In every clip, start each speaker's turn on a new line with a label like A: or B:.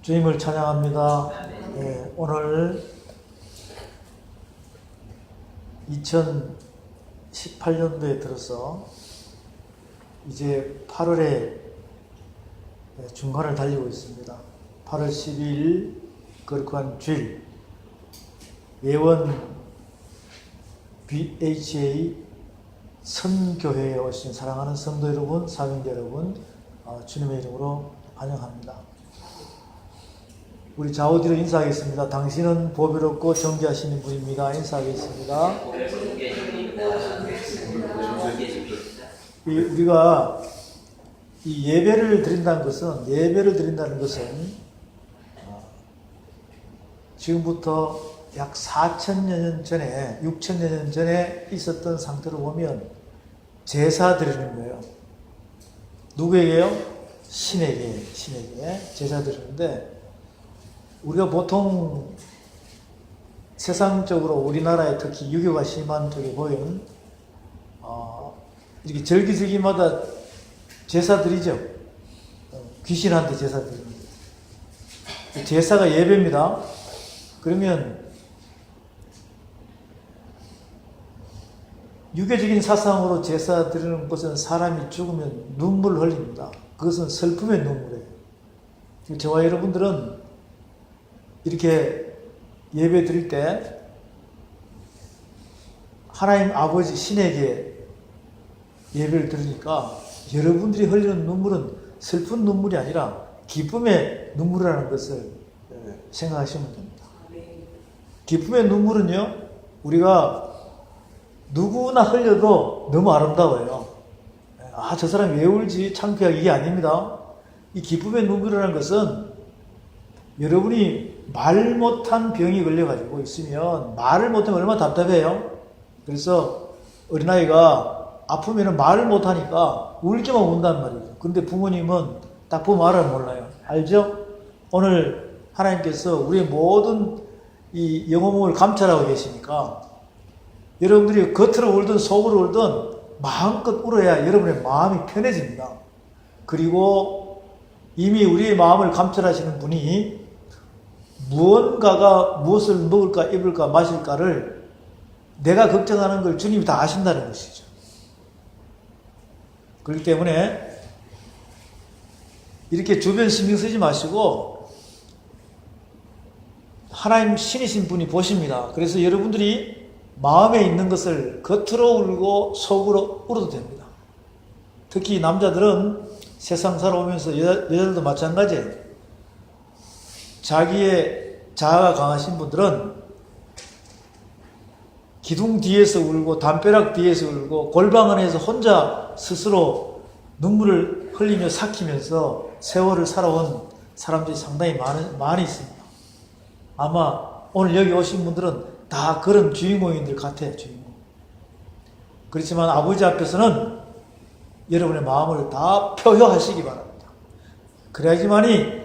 A: 주님을 찬양합니다. 네, 오늘 2018년도에 들어서 이제 8월의 중간을 달리고 있습니다. 8월 12일 거룩한 주일 예원 BHA 선교회에 오신 사랑하는 성도 여러분, 사명자 여러분, 주님의 이름으로 환영합니다. 우리 좌우뒤로 인사하겠습니다. 당신은 보배롭고 정죄하시는 분입니다. 인사하겠습니다. 우리가 이 예배를 드린다는 것은 지금부터 약 4,000여 년 전에 6,000여 년 전에 있었던 상태로 보면 제사 드리는 거예요. 누구에게요? 신에게 제사 드리는데, 우리가 보통 세상적으로 우리나라에 특히 유교가 심한 쪽에 보면 이렇게 절기절기마다 제사 드리죠. 귀신한테 제사 드립니다. 제사가 예배입니다. 그러면 유교적인 사상으로 제사 드리는 것은 사람이 죽으면 눈물을 흘립니다. 그것은 슬픔의 눈물이에요. 저와 여러분들은 이렇게 예배 드릴 때 하나님 아버지 신에게 예배를 드리니까 여러분들이 흘리는 눈물은 슬픈 눈물이 아니라 기쁨의 눈물이라는 것을 생각하시면 됩니다. 기쁨의 눈물은요, 우리가 누구나 흘려도 너무 아름다워요. 저 사람이 왜 울지? 창피하게, 이게 아닙니다. 이 기쁨의 눈물이라는 것은 여러분이 말 못한 병이 걸려가지고 있으면 말을 못하면 얼마나 답답해요. 그래서 어린아이가 아프면 말을 못하니까 울기만 운단 말이죠. 그런데 부모님은 딱 보면 말을 몰라요. 알죠? 오늘 하나님께서 우리의 모든 이 영혼을 감찰하고 계시니까 여러분들이 겉으로 울든 속으로 울든 마음껏 울어야 여러분의 마음이 편해집니다. 그리고 이미 우리의 마음을 감찰하시는 분이 무언가가 무엇을 먹을까, 입을까, 마실까를 내가 걱정하는 걸 주님이 다 아신다는 것이죠. 그렇기 때문에 이렇게 주변 신경 쓰지 마시고 하나님 신이신 분이 보십니다. 그래서 여러분들이 마음에 있는 것을 겉으로 울고 속으로 울어도 됩니다. 특히 남자들은 세상 살아오면서 여자들도 마찬가지예요. 자기의 자아가 강하신 분들은 기둥 뒤에서 울고 담벼락 뒤에서 울고 골방 안에서 혼자 스스로 눈물을 흘리며 삭히면서 세월을 살아온 사람들이 상당히 많이 있습니다. 아마 오늘 여기 오신 분들은 다 그런 주인공인들 같아요. 주인공. 그렇지만 아버지 앞에서는 여러분의 마음을 다 표효하시기 바랍니다. 그래야지만이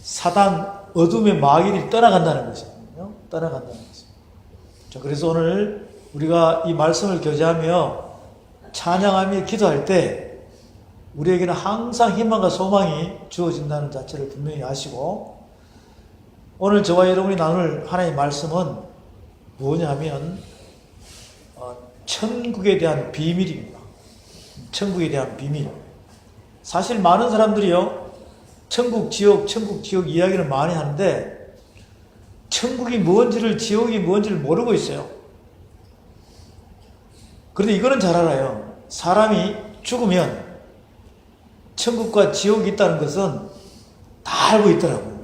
A: 사단 어둠의 마귀들이 떠나간다는 것이거든요. 떠나간다는 것입니다. 자, 그래서 오늘 우리가 이 말씀을 교제하며 찬양하며 기도할 때 우리에게는 항상 희망과 소망이 주어진다는 자체를 분명히 아시고, 오늘 저와 여러분이 나눌 하나님의 말씀은 뭐냐면 천국에 대한 비밀입니다. 천국에 대한 비밀. 사실 많은 사람들이요, 천국, 지옥 이야기를 많이 하는데 천국이 뭔지를, 지옥이 뭔지를 모르고 있어요. 그런데 이거는 잘 알아요. 사람이 죽으면 천국과 지옥이 있다는 것은 다 알고 있더라고요.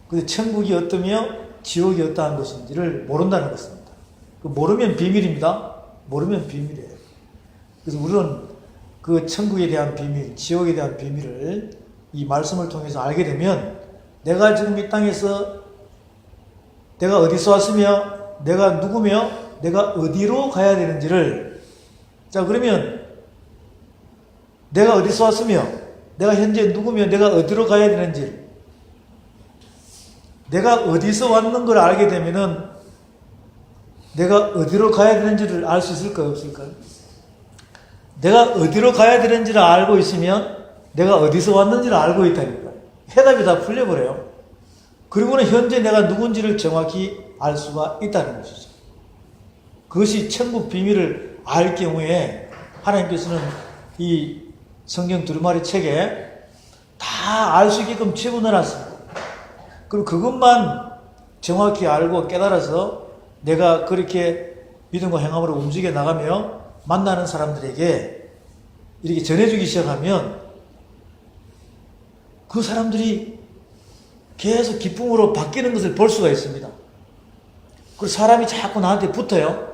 A: 그런데 천국이 어떠며 지옥이 어떠한 것인지를 모른다는 것입니다. 모르면 비밀입니다. 모르면 비밀이에요. 그래서 우리는 그 천국에 대한 비밀, 지옥에 대한 비밀을 이 말씀을 통해서 알게 되면 내가 지금 이 땅에서 내가 어디서 왔으며 내가 누구며 내가 어디로 가야 되는지를, 자, 그러면 내가 어디서 왔으며 내가 현재 누구며 내가 어디로 가야 되는지, 내가 어디서 왔는 걸 알게 되면은 내가 어디로 가야 되는지를 알 수 있을까요? 없을까요? 내가 어디로 가야 되는지를 알고 있으면 내가 어디서 왔는지를 알고 있다니까. 해답이 다 풀려버려요. 그리고는 현재 내가 누군지를 정확히 알 수가 있다는 것이죠. 그것이 천국 비밀을 알 경우에 하나님께서는 이 성경 두루마리 책에 다 알 수 있게끔 집어넣어놨습니다. 그리고 그것만 정확히 알고 깨달아서 내가 그렇게 믿음과 행함으로 움직여 나가며 만나는 사람들에게 이렇게 전해주기 시작하면 그 사람들이 계속 기쁨으로 바뀌는 것을 볼 수가 있습니다. 그리고 사람이 자꾸 나한테 붙어요.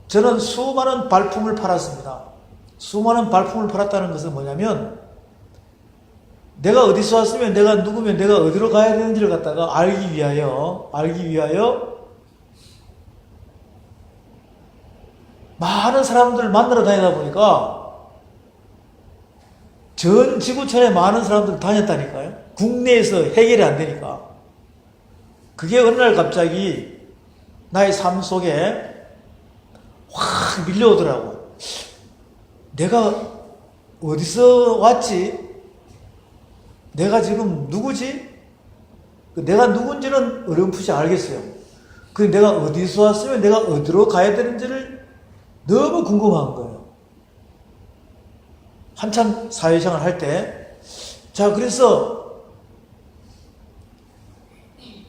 A: 저는 수많은 발품을 팔았습니다. 수많은 발품을 팔았다는 것은 뭐냐면 내가 어디서 왔으면 내가 누구면 내가 어디로 가야 되는지를 갖다가 알기 위하여 많은 사람들을 만나러 다니다 보니까 전 지구촌에 많은 사람들 다녔다니까요. 국내에서 해결이 안 되니까. 그게 어느 날 갑자기 나의 삶 속에 확 밀려오더라고. 내가 어디서 왔지? 내가 지금 누구지? 내가 누군지는 어렴풋이 알겠어요. 그 내가 어디서 왔으면 내가 어디로 가야 되는지를 너무 궁금한 거예요. 한참 사회생활 할 때. 자, 그래서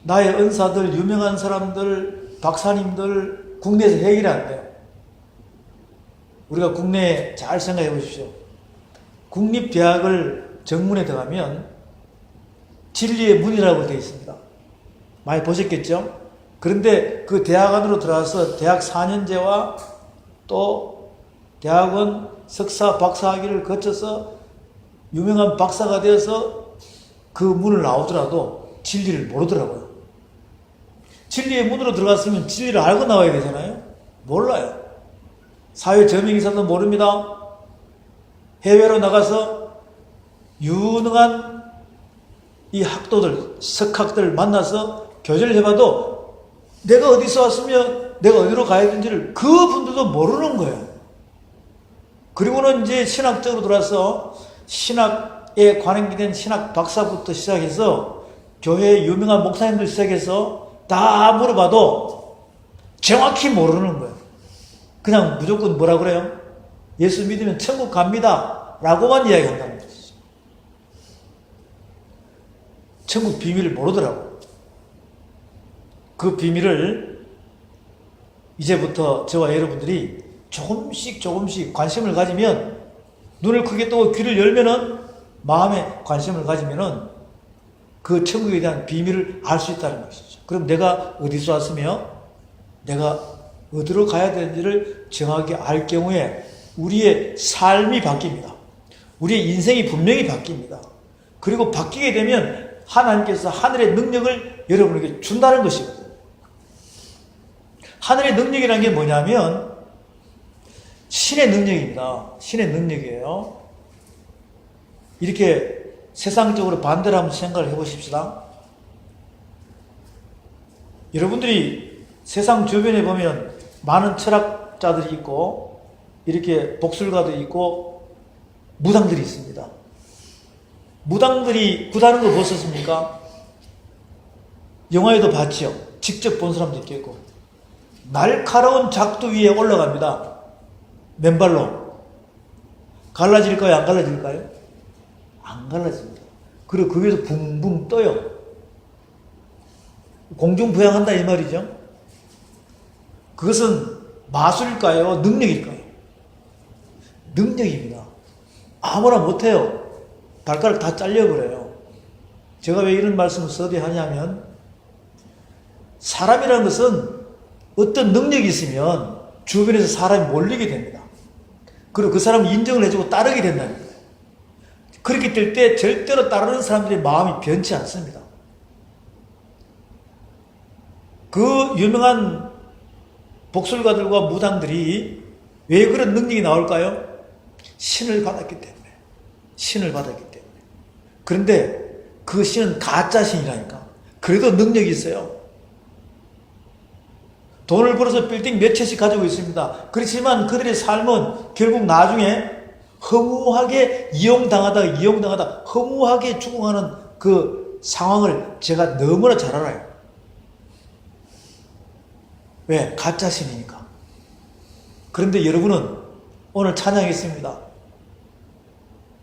A: 나의 은사들, 유명한 사람들, 박사님들 국내에서 해결이 안 돼요. 우리가 국내에 잘 생각해 보십시오. 국립대학을 정문에 들어가면 진리의 문이라고 되어 있습니다. 많이 보셨겠죠? 그런데 그 대학 안으로 들어가서 대학 4년제와 또 대학원 석사, 박사 학위를 거쳐서 유명한 박사가 되어서 그 문을 나오더라도 진리를 모르더라고요. 진리의 문으로 들어갔으면 진리를 알고 나와야 되잖아요. 몰라요. 사회 저명이사도 모릅니다. 해외로 나가서 유능한 이 학도들, 석학들 만나서 교제를 해봐도 내가 어디서 왔으면 내가 어디로 가야 되는지를 그분들도 모르는 거예요. 그리고는 이제 신학적으로 들어와서 신학에 관련된 신학 박사부터 시작해서 교회 유명한 목사님들 시작해서 다 물어봐도 정확히 모르는 거예요. 그냥 무조건 뭐라 그래요? 예수 믿으면 천국 갑니다 라고만 이야기한다는 거죠. 천국 비밀을 모르더라고. 그 비밀을 이제부터 저와 여러분들이 조금씩 관심을 가지면, 눈을 크게 뜨고 귀를 열면은, 마음에 관심을 가지면은 그 천국에 대한 비밀을 알 수 있다는 것이죠. 그럼 내가 어디서 왔으며 내가 어디로 가야 되는지를 정확히 알 경우에 우리의 삶이 바뀝니다. 우리의 인생이 분명히 바뀝니다. 그리고 바뀌게 되면 하나님께서 하늘의 능력을 여러분에게 준다는 것이거든요. 하늘의 능력이라는 게 뭐냐면 신의 능력입니다. 신의 능력이에요. 이렇게 세상적으로 반대로 한번 생각을 해보십시다. 여러분들이 세상 주변에 보면 많은 철학자들이 있고 이렇게 복술가도 있고 무당들이 있습니다. 무당들이 구다는 거 보셨습니까? 영화에도 봤죠. 직접 본 사람도 있겠고. 날카로운 작두 위에 올라갑니다. 맨발로. 갈라질까요? 안 갈라질까요? 안 갈라집니다. 그리고 그 위에서 붕붕 떠요. 공중부양한다 이 말이죠. 그것은 마술일까요? 능력일까요? 능력입니다. 아무나 못해요. 발가락 다 잘려버려요. 제가 왜 이런 말씀을 서두하냐면 사람이라는 것은 어떤 능력이 있으면 주변에서 사람이 몰리게 됩니다. 그리고 그 사람을 인정을 해주고 따르게 된다는 거예요. 그렇게 될 때 절대로 따르는 사람들의 마음이 변치 않습니다. 그 유명한 복술가들과 무당들이 왜 그런 능력이 나올까요? 신을 받았기 때문에. 신을 받았기 때문에. 그런데 그 신은 가짜 신이라니까. 그래도 능력이 있어요. 돈을 벌어서 빌딩 몇 채씩 가지고 있습니다. 그렇지만 그들의 삶은 결국 나중에 허무하게 이용당하다 허무하게 죽어가는 그 상황을 제가 너무나 잘 알아요. 왜? 가짜 신이니까. 그런데 여러분은 오늘 찬양했습니다.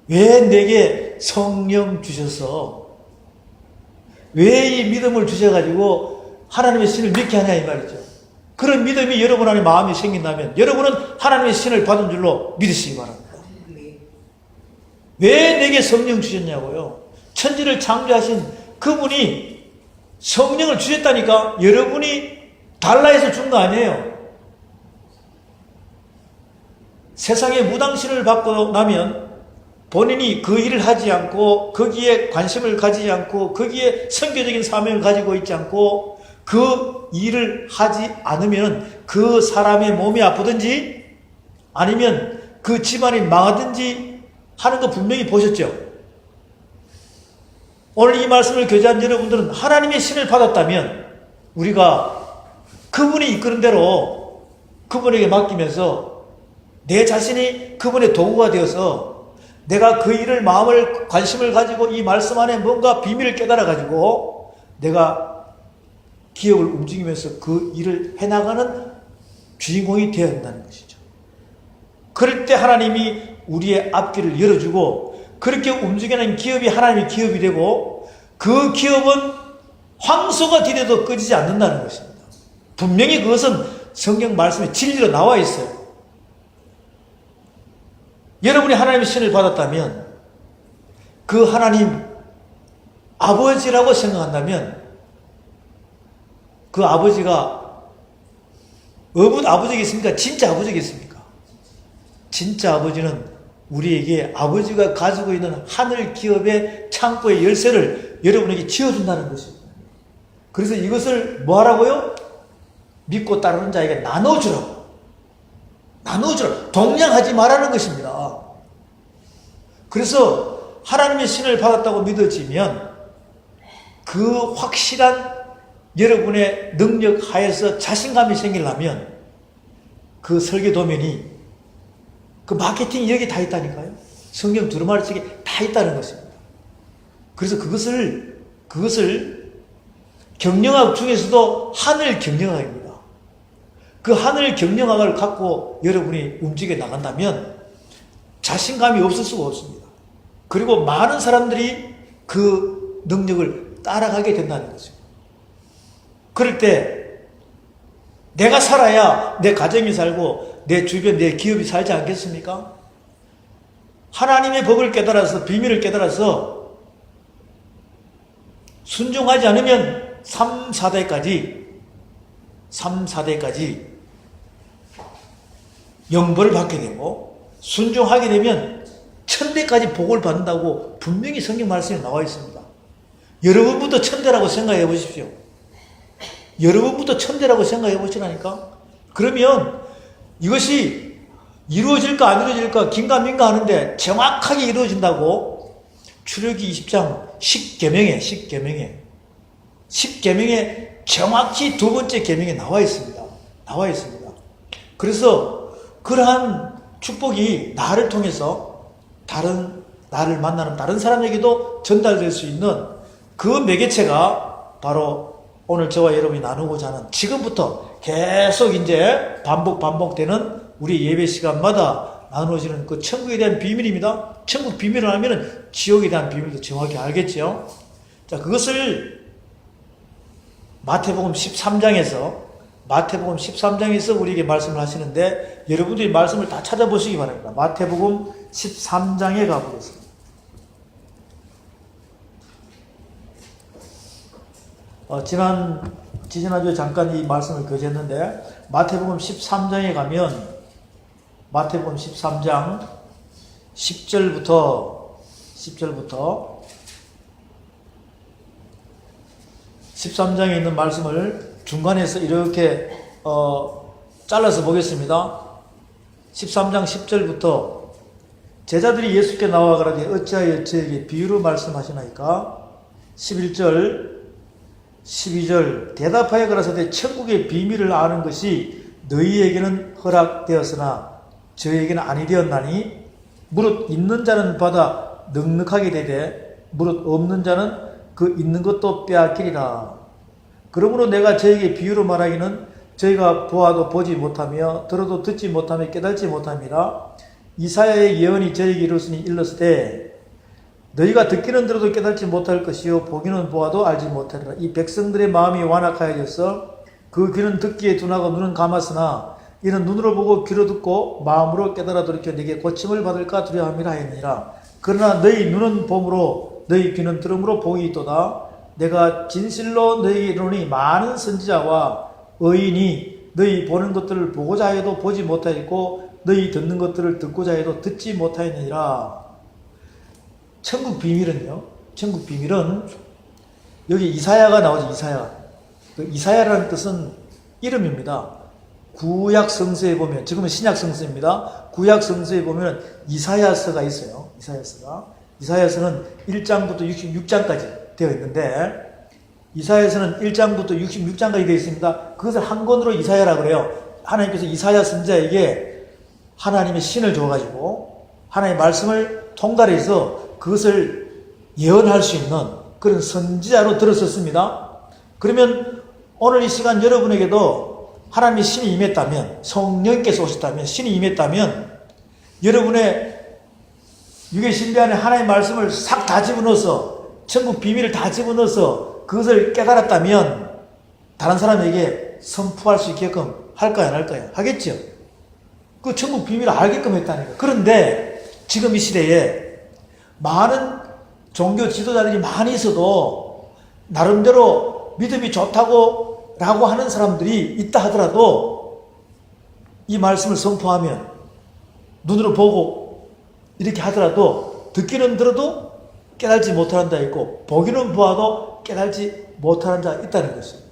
A: 왜 내게 성령 주셔서 왜 이 믿음을 주셔가지고 하나님의 신을 믿게 하냐 이 말이죠. 그런 믿음이 여러분 안에 마음이 생긴다면 여러분은 하나님의 신을 받은 줄로 믿으시기 바랍니다. 왜 내게 성령 주셨냐고요. 천지를 창조하신 그분이 성령을 주셨다니까. 여러분이 달라해서 준 거 아니에요. 세상에 무당신을 받고 나면 본인이 그 일을 하지 않고 거기에 관심을 가지지 않고 거기에 선교적인 사명을 가지고 있지 않고 그 일을 하지 않으면 그 사람의 몸이 아프든지 아니면 그 집안이 망하든지 하는 거 분명히 보셨죠? 오늘 이 말씀을 교제한 여러분들은 하나님의 신을 받았다면 우리가 그분이 이끄는 대로 그분에게 맡기면서 내 자신이 그분의 도구가 되어서 내가 그 일을 마음을 관심을 가지고 이 말씀 안에 뭔가 비밀을 깨달아 가지고 내가 기억을 움직이면서 그 일을 해나가는 주인공이 되어야 한다는 것이죠. 그럴 때 하나님이 우리의 앞길을 열어주고 그렇게 움직이는 기업이 하나님의 기업이 되고 그 기업은 황소가 디뎌도 꺼지지 않는다는 것입니다. 분명히 그것은 성경 말씀에 진리로 나와 있어요. 여러분이 하나님의 신을 받았다면 그 하나님 아버지라고 생각한다면 그 아버지가 어부 아버지겠습니까? 진짜 아버지겠습니까? 진짜 아버지는 우리에게 아버지가 가지고 있는 하늘 기업의 창고의 열쇠를 여러분에게 지어준다는 것입니다. 그래서 이것을 뭐 하라고요? 믿고 따르는 자에게 나눠주라고. 나눠주라. 동량하지 말라는 것입니다. 그래서 하나님의 신을 받았다고 믿어지면 그 확실한 여러분의 능력 하에서 자신감이 생기려면 그 설계 도면이 그 마케팅이 여기 다 있다니까요. 성경 두루마리 책에 다 있다는 것입니다. 그래서 그것을 경영학 중에서도 하늘 경영학입니다. 그 하늘 경영학을 갖고 여러분이 움직여 나간다면 자신감이 없을 수가 없습니다. 그리고 많은 사람들이 그 능력을 따라가게 된다는 거죠. 그럴 때 내가 살아야 내 가정이 살고 내 주변 내 기업이 살지 않겠습니까? 하나님의 법을 깨달아서 비밀을 깨달아서 순종하지 않으면 3, 4대까지 영벌을 받게 되고 순종하게 되면 천대까지 복을 받는다고 분명히 성경 말씀에 나와 있습니다. 여러분부터 천대라고 생각해 보십시오. 여러분부터 천대라고 생각해 보시라니까. 그러면 이것이 이루어질까 안 이루어질까 긴가민가 하는데 정확하게 이루어진다고 출애굽기 20장 10계명에 정확히 두 번째 계명에 나와 있습니다. 그래서 그러한 축복이 나를 통해서 나를 만나는 다른 사람에게도 전달될 수 있는 그 매개체가 바로 오늘 저와 여러분이 나누고자 하는 지금부터 계속 이제 반복되는 우리 예배 시간마다 나누어지는 그 천국에 대한 비밀입니다. 천국 비밀을 알면 지옥에 대한 비밀도 정확히 알겠죠. 자, 그것을 마태복음 13장에서 우리에게 말씀을 하시는데 여러분들이 말씀을 다 찾아보시기 바랍니다. 마태복음 13장에 가보겠습니다. 지난주에 잠깐 이 말씀을 교제했는데 마태복음 13장에 가면 마태복음 13장 10절부터 13장에 있는 말씀을 중간에서 이렇게 잘라서 보겠습니다. 13장 10절부터 제자들이 예수께 나와 가라되 어찌하여 저에게 비유로 말씀하시나이까. 11절 12절 대답하여 가라사대 천국의 비밀을 아는 것이 너희에게는 허락되었으나 저에게는 아니 되었나니 무릇 있는 자는 받아 넉넉하게 되되 무릇 없는 자는 그 있는 것도 빼앗기리라. 그러므로 내가 저에게 비유로 말하기는 저희가 보아도 보지 못하며 들어도 듣지 못하며 깨달지 못함이라. 이사야의 예언이 저에게 이르렀으니 일렀으되 너희가 듣기는 들어도 깨달지 못할 것이요 보기는 보아도 알지 못하리라. 이 백성들의 마음이 완악하여져서 그 귀는 듣기에 둔하고 눈은 감았으나 이는 눈으로 보고 귀로 듣고 마음으로 깨달아 돌이켜 내게 고침을 받을까 두려워함이라 하였느니라. 그러나 너희 눈은 봄으로 너희 귀는 들음으로 복이 있도다. 내가 진실로 너희에게 이르노니 많은 선지자와 의인이 너희 보는 것들을 보고자 해도 보지 못하였고 너희 듣는 것들을 듣고자 해도 듣지 못하였느니라. 천국 비밀은요, 천국 비밀은 여기 이사야가 나오죠. 이사야. 그 이사야라는 뜻은 이름입니다. 구약 성서에 보면, 지금은 신약 성서입니다. 구약 성서에 보면 이사야서가 있어요. 이사야서가. 이사야서는 1장부터 66장까지 되어 있는데 이사야서는 1장부터 66장까지 되어 있습니다. 그것을 한 권으로 이사야라고 그래요. 하나님께서 이사야 선지자에게 하나님의 신을 줘가지고 하나님의 말씀을 통달해서 그것을 예언할 수 있는 그런 선지자로 들었었습니다. 그러면 오늘 이 시간 여러분에게도 하나님의 신이 임했다면, 성령께서 오셨다면, 신이 임했다면 여러분의 육의 신비 안에 하나님의 말씀을 싹 다 집어넣어서 천국 비밀을 다 집어넣어서 그것을 깨달았다면 다른 사람에게 선포할 수 있게끔 할까요? 안 할까요? 하겠죠. 그 천국 비밀을 알게끔 했다니까. 그런데 지금 이 시대에 많은 종교 지도자들이 많이 있어도 나름대로 믿음이 좋다고 라고 하는 사람들이 있다 하더라도 이 말씀을 선포하면 눈으로 보고 이렇게 하더라도 듣기는 들어도 깨달지 못하는 자 있고 보기는 보아도 깨달지 못하는 자 있다는 것이에요.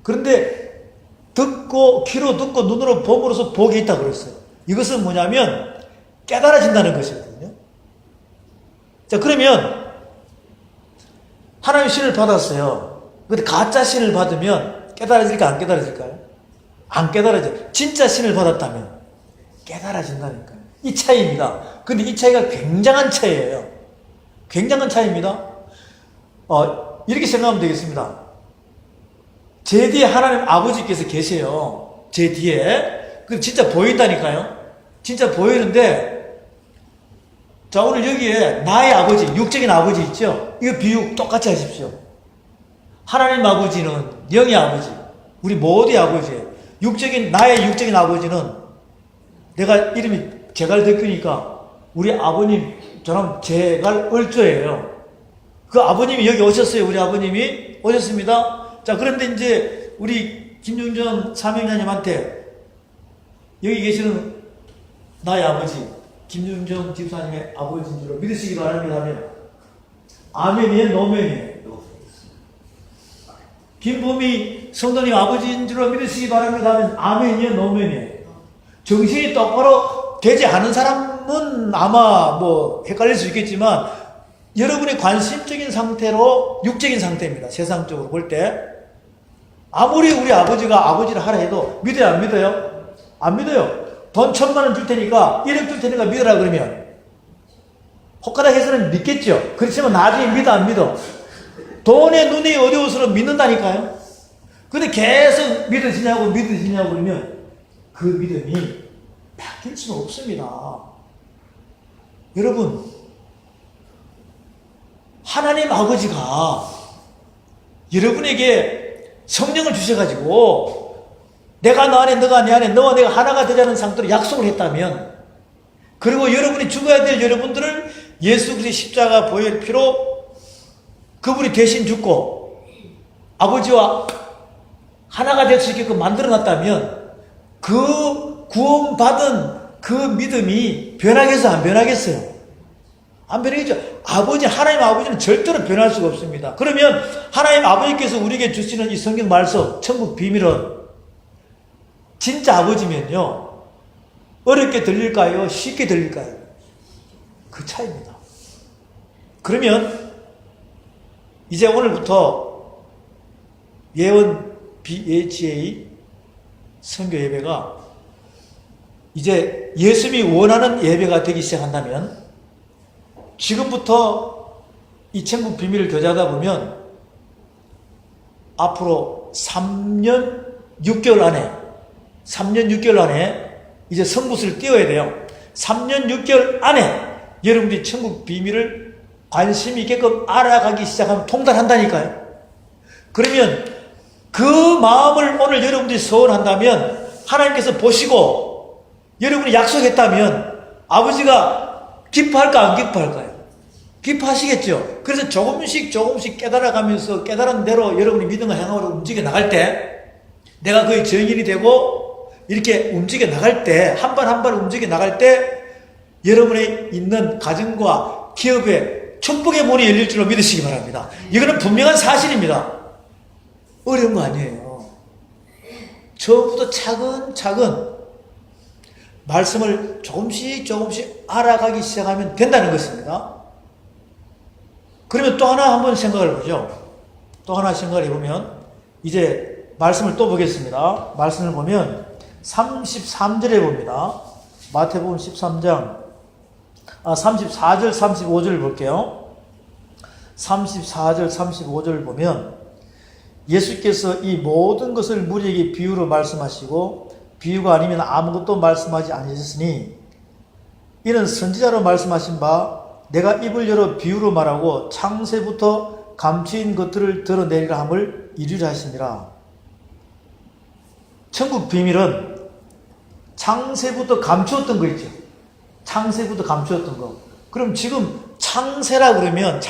A: 그런데 듣고 귀로 듣고 눈으로 봄으로써 복이 있다고 그랬어요. 이것은 뭐냐면 깨달아진다는 것이거든요. 자, 그러면 하나님의 신을 받았어요. 근데 가짜 신을 받으면 깨달아질까 안 깨달아질까요? 안 깨달아져요. 진짜 신을 받았다면 깨달아진다니까요. 이 차이입니다. 근데 이 차이가 굉장한 차이예요. 굉장한 차이입니다. 이렇게 생각하면 되겠습니다. 제 뒤에 하나님 아버지께서 계세요. 제 뒤에. 그 진짜 보인다니까요. 진짜 보이는데 자, 오늘 여기에 나의 아버지, 육적인 아버지 있죠? 이거 비유 똑같이 하십시오. 하나님 아버지는 영의 아버지, 우리 모두의 아버지예요. 나의 육적인 아버지는 내가 이름이 제갈덕규니까 우리 아버님, 저는 제갈 얼조예요. 그 아버님이 여기 오셨어요. 우리 아버님이 오셨습니다. 자, 그런데 이제 우리 김중전 사명자님한테 여기 계시는 나의 아버지, 김윤정 집사님의 아버지인 줄로 믿으시기 바랍니다 하면 아멘이에요? 노멘이에요? 김범희 성도님 아버지인 줄로 믿으시기 바랍니다 하면 아멘이에요? 노멘이에요? 정신이 똑바로 되지 않은 사람은 아마 뭐 헷갈릴 수 있겠지만 여러분의 관심적인 상태로 육적인 상태입니다. 세상적으로 볼 때 아무리 우리 아버지가 아버지를 하라 해도 믿어요? 안 믿어요? 안 믿어요. 돈 1,000만 원 줄 테니까 1억 줄 테니까 믿어라 그러면 혹가닥해서는 믿겠죠. 그렇지만 나중에 믿어 안 믿어? 돈에 눈이 어두워서 믿는다니까요. 근데 계속 믿으시냐고 그러면 그 믿음이 바뀔 수는 없습니다. 여러분, 하나님 아버지가 여러분에게 성령을 주셔가지고 내가 너 안에 너가 내 안에 너와 내가 하나가 되자는 상태로 약속을 했다면, 그리고 여러분이 죽어야 될 여러분들을 예수 그리스도의 십자가 보혈 피로 그분이 대신 죽고 아버지와 하나가 될 수 있게끔 만들어놨다면 그 구원받은 그 믿음이 변하겠어 안 변하겠어요? 안 변하겠죠. 하나님 아버지는 절대로 변할 수가 없습니다. 그러면 하나님 아버지께서 우리에게 주시는 이 성경 말씀 천국 비밀은 진짜 아버지면요 어렵게 들릴까요? 쉽게 들릴까요? 그 차이입니다. 그러면 이제 오늘부터 예원 BHA 선교 예배가 이제 예수님이 원하는 예배가 되기 시작한다면 지금부터 이 천국 비밀을 교제하다 보면 앞으로 3년 6개월 안에 이제 성부수를 띄워야 돼요. 3년 6개월 안에 여러분들이 천국 비밀을 관심 있게끔 알아가기 시작하면 통달한다니까요. 그러면 그 마음을 오늘 여러분들이 소원한다면 하나님께서 보시고 여러분이 약속했다면 아버지가 기뻐할까 안 기뻐할까요? 기뻐하시겠죠. 그래서 조금씩 깨달아가면서 깨달은 대로 여러분이 믿음과 행함으로 움직여 나갈 때 내가 그의 증인이 되고 이렇게 움직여 나갈 때 한 발 한 발 움직여 나갈 때 여러분의 있는 가정과 기업에 축복의 문이 열릴 줄로 믿으시기 바랍니다. 이거는 분명한 사실입니다. 어려운 거 아니에요. 처음부터 차근차근 말씀을 조금씩 알아가기 시작하면 된다는 것입니다. 그러면 또 하나 한번 생각을 보죠. 또 하나 생각을 해보면 이제 말씀을 또 보겠습니다. 말씀을 보면 33절에 봅니다. 마태복음 13장 34절 35절을 볼게요. 34절 35절을 보면 예수께서 이 모든 것을 무리에게 비유로 말씀하시고 비유가 아니면 아무것도 말씀하지 않으셨으니 이는 선지자로 말씀하신 바 내가 입을 열어 비유로 말하고 창세부터 감추인 것들을 드러내리라 함을 이루려 하시니라. 천국 비밀은 창세부터 감추었던 거 있죠. 창세부터 감추었던 거. 그럼 지금 창세라 그러면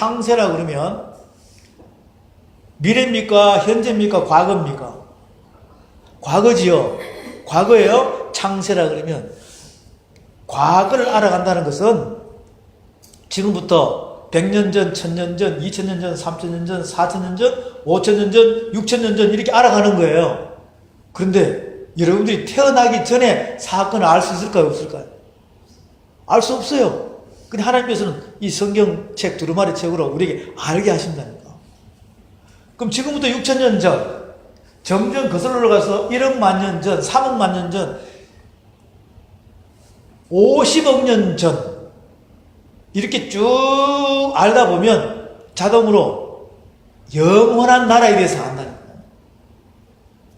A: 미래입니까? 현재입니까? 과거입니까? 과거지요. 과거예요. 창세라 그러면 과거를 알아간다는 것은 지금부터 100년 전, 1000년 전, 2000년 전, 3000년 전, 4000년 전, 5000년 전, 6000년 전 이렇게 알아가는 거예요. 그런데 여러분들이 태어나기 전에 사건을 알 수 있을까요? 없을까요? 알 수 없어요. 근데 하나님께서는 이 성경책 두루마리 책으로 우리에게 알게 하신다니까. 그럼 지금부터 6000년 전 점점 거슬러 올라가서 1억만 년 전, 3억만 년 전, 50억 년 전 이렇게 쭉 알다 보면 자동으로 영원한 나라에 대해서 안다니까.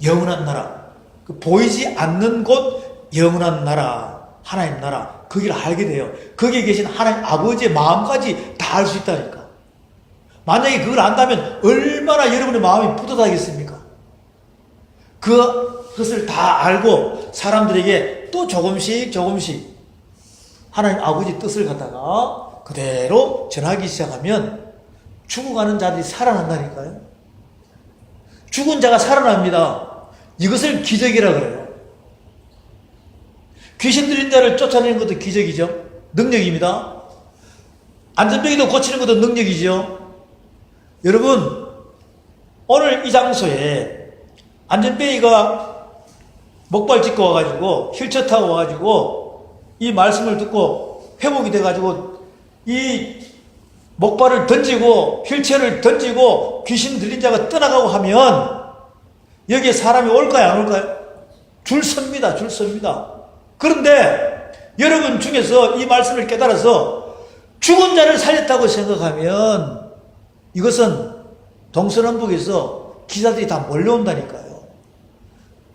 A: 영원한 나라. 그 보이지 않는 곳 영원한 나라, 하나님 나라, 거기를 알게 돼요. 거기에 계신 하나님 아버지의 마음까지 다 알 수 있다니까. 만약에 그걸 안다면 얼마나 여러분의 마음이 뿌듯하겠습니까? 그것을 다 알고 사람들에게 또 조금씩 하나님 아버지 뜻을 갖다가 그대로 전하기 시작하면 죽어가는 자들이 살아난다니까요. 죽은 자가 살아납니다. 이것을 기적이라 그래요. 귀신 들린 자를 쫓아내는 것도 기적이죠. 능력입니다. 안전병이도 고치는 것도 능력이죠. 여러분, 오늘 이 장소에 안전뱅이가 목발 짚고 와가지고 휠체어 타고 와가지고 이 말씀을 듣고 회복이 돼가지고 이 목발을 던지고 휠체어를 던지고 귀신 들린 자가 떠나가고 하면 여기에 사람이 올까요 안 올까요? 줄 섭니다. 그런데 여러분 중에서 이 말씀을 깨달아서 죽은 자를 살렸다고 생각하면 이것은 동서남북에서 기사들이 다 몰려온다니까요.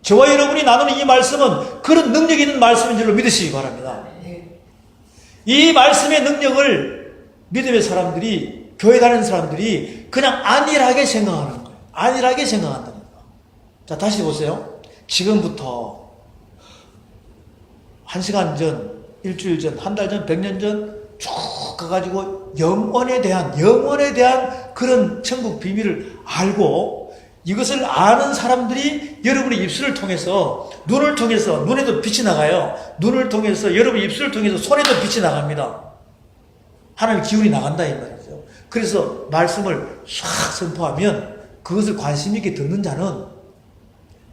A: 저와 여러분이 나누는 이 말씀은 그런 능력 있는 말씀인 줄로 믿으시기 바랍니다. 이 말씀의 능력을 믿음의 사람들이, 교회 다니는 사람들이 그냥 안일하게 생각하는 거예요. 안일하게 생각한다니까. 자, 다시 보세요. 지금부터 1시간 전, 일주일 전, 한 달 전, 100년 전 쭉 가가지고 영원에 대한 그런 천국 비밀을 알고 이것을 아는 사람들이 여러분의 입술을 통해서, 눈을 통해서, 눈에도 빛이 나가요. 눈을 통해서, 여러분의 입술을 통해서 손에도 빛이 나갑니다. 하나님의 기운이 나간다 이 말이죠. 그래서 말씀을 싹 선포하면 그것을 관심 있게 듣는 자는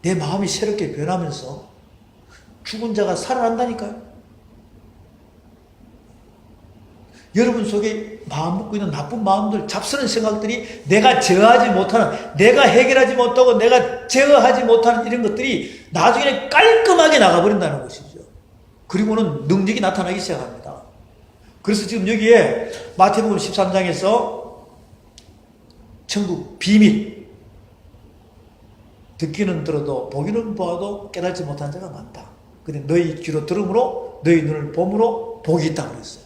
A: 내 마음이 새롭게 변하면서 죽은 자가 살아난다니까요. 여러분 속에 마음 먹고 있는 나쁜 마음들, 잡스러운 생각들이 내가 제어하지 못하는, 내가 해결하지 못하고 내가 제어하지 못하는 이런 것들이 나중에 깔끔하게 나가버린다는 것이죠. 그리고는 능력이 나타나기 시작합니다. 그래서 지금 여기에 마태복음 13장에서 천국 비밀. 듣기는 들어도 보기는 보아도 깨닫지 못한 자가 많다. 근데 너희 귀로 들음으로 너희 눈을 봄으로 복이 있다고 그랬어요.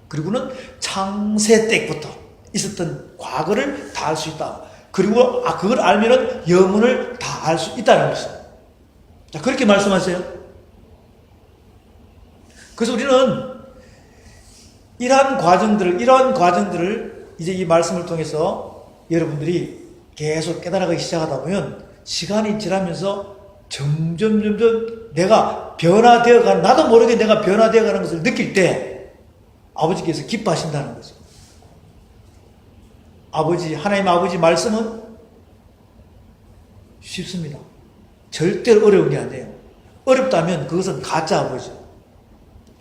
A: 그리고는 창세 때부터 있었던 과거를 다 알 수 있다. 그리고 그걸 알면은 영혼을 다 알 수 있다는 것이죠. 자, 그렇게 말씀하세요. 그래서 우리는 이러한 과정들을 이제 이 말씀을 통해서 여러분들이 계속 깨달아가기 시작하다 보면 시간이 지나면서 점점 내가 변화되어가는, 나도 모르게 내가 변화되어가는 것을 느낄 때 아버지께서 기뻐하신다는 거죠. 하나님 아버지 말씀은 쉽습니다. 절대로 어려운 게 아니에요. 어렵다면 그것은 가짜 아버지죠.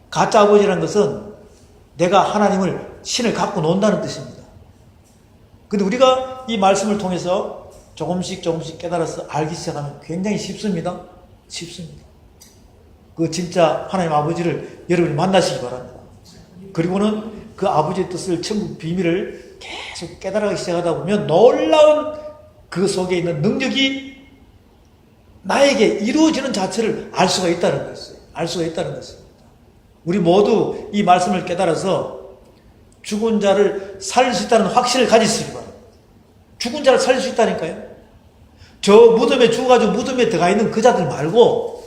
A: 가짜 아버지라는 것은 내가 하나님을, 신을 갖고 논다는 뜻입니다. 근데 우리가 이 말씀을 통해서 조금씩 깨달아서 알기 시작하면 굉장히 쉽습니다. 쉽습니다. 그 진짜 하나님 아버지를 여러분이 만나시기 바랍니다. 그리고는 그 아버지의 뜻을, 천국 비밀을 계속 깨달아가기 시작하다 보면 놀라운 그 속에 있는 능력이 나에게 이루어지는 자체를 알 수가 있다는 것이에요. 알 수가 있다는 것입니다. 우리 모두 이 말씀을 깨달아서 죽은 자를 살릴 수 있다는 확신을 가지시기 바랍니다. 죽은 자를 살릴 수 있다니까요. 저 무덤에 죽어가지고 무덤에 들어가 있는 그 자들 말고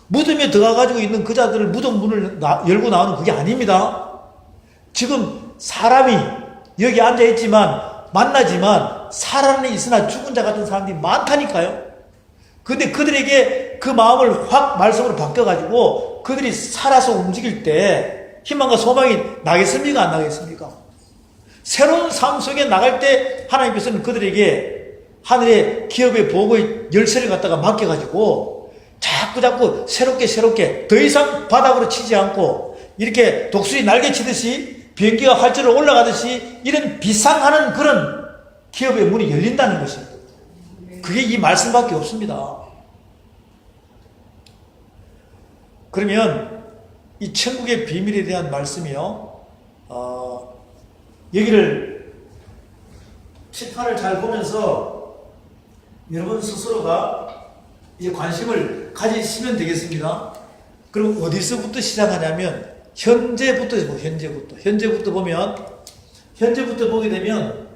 A: 무덤에 들어가가지고 있는 그 자들을 무덤 문을 열고 나오는 그게 아닙니다. 지금 사람이 여기 앉아있지만 만나지만 살아는 있으나 죽은 자 같은 사람들이 많다니까요. 근데 그들에게 그 마음을 확 말씀으로 바뀌어가지고 그들이 살아서 움직일 때 희망과 소망이 나겠습니까? 안 나겠습니까? 새로운 삶 속에 나갈 때 하나님께서는 그들에게 하늘의 기업의 보고의 열쇠를 갖다가 맡겨가지고 자꾸 새롭게 더 이상 바닥으로 치지 않고 이렇게 독수리 날개 치듯이 비행기가 활주로 올라가듯이 이런 비상하는 그런 기업의 문이 열린다는 것입니다. 그게 이 말씀밖에 없습니다. 그러면 이 천국의 비밀에 대한 말씀이요, 여기를 칠판을 잘 보면서 여러분 스스로가 이제 관심을 가지시면 되겠습니다. 그럼 어디서부터 시작하냐면 현재부터 보면, 현재부터 보게 되면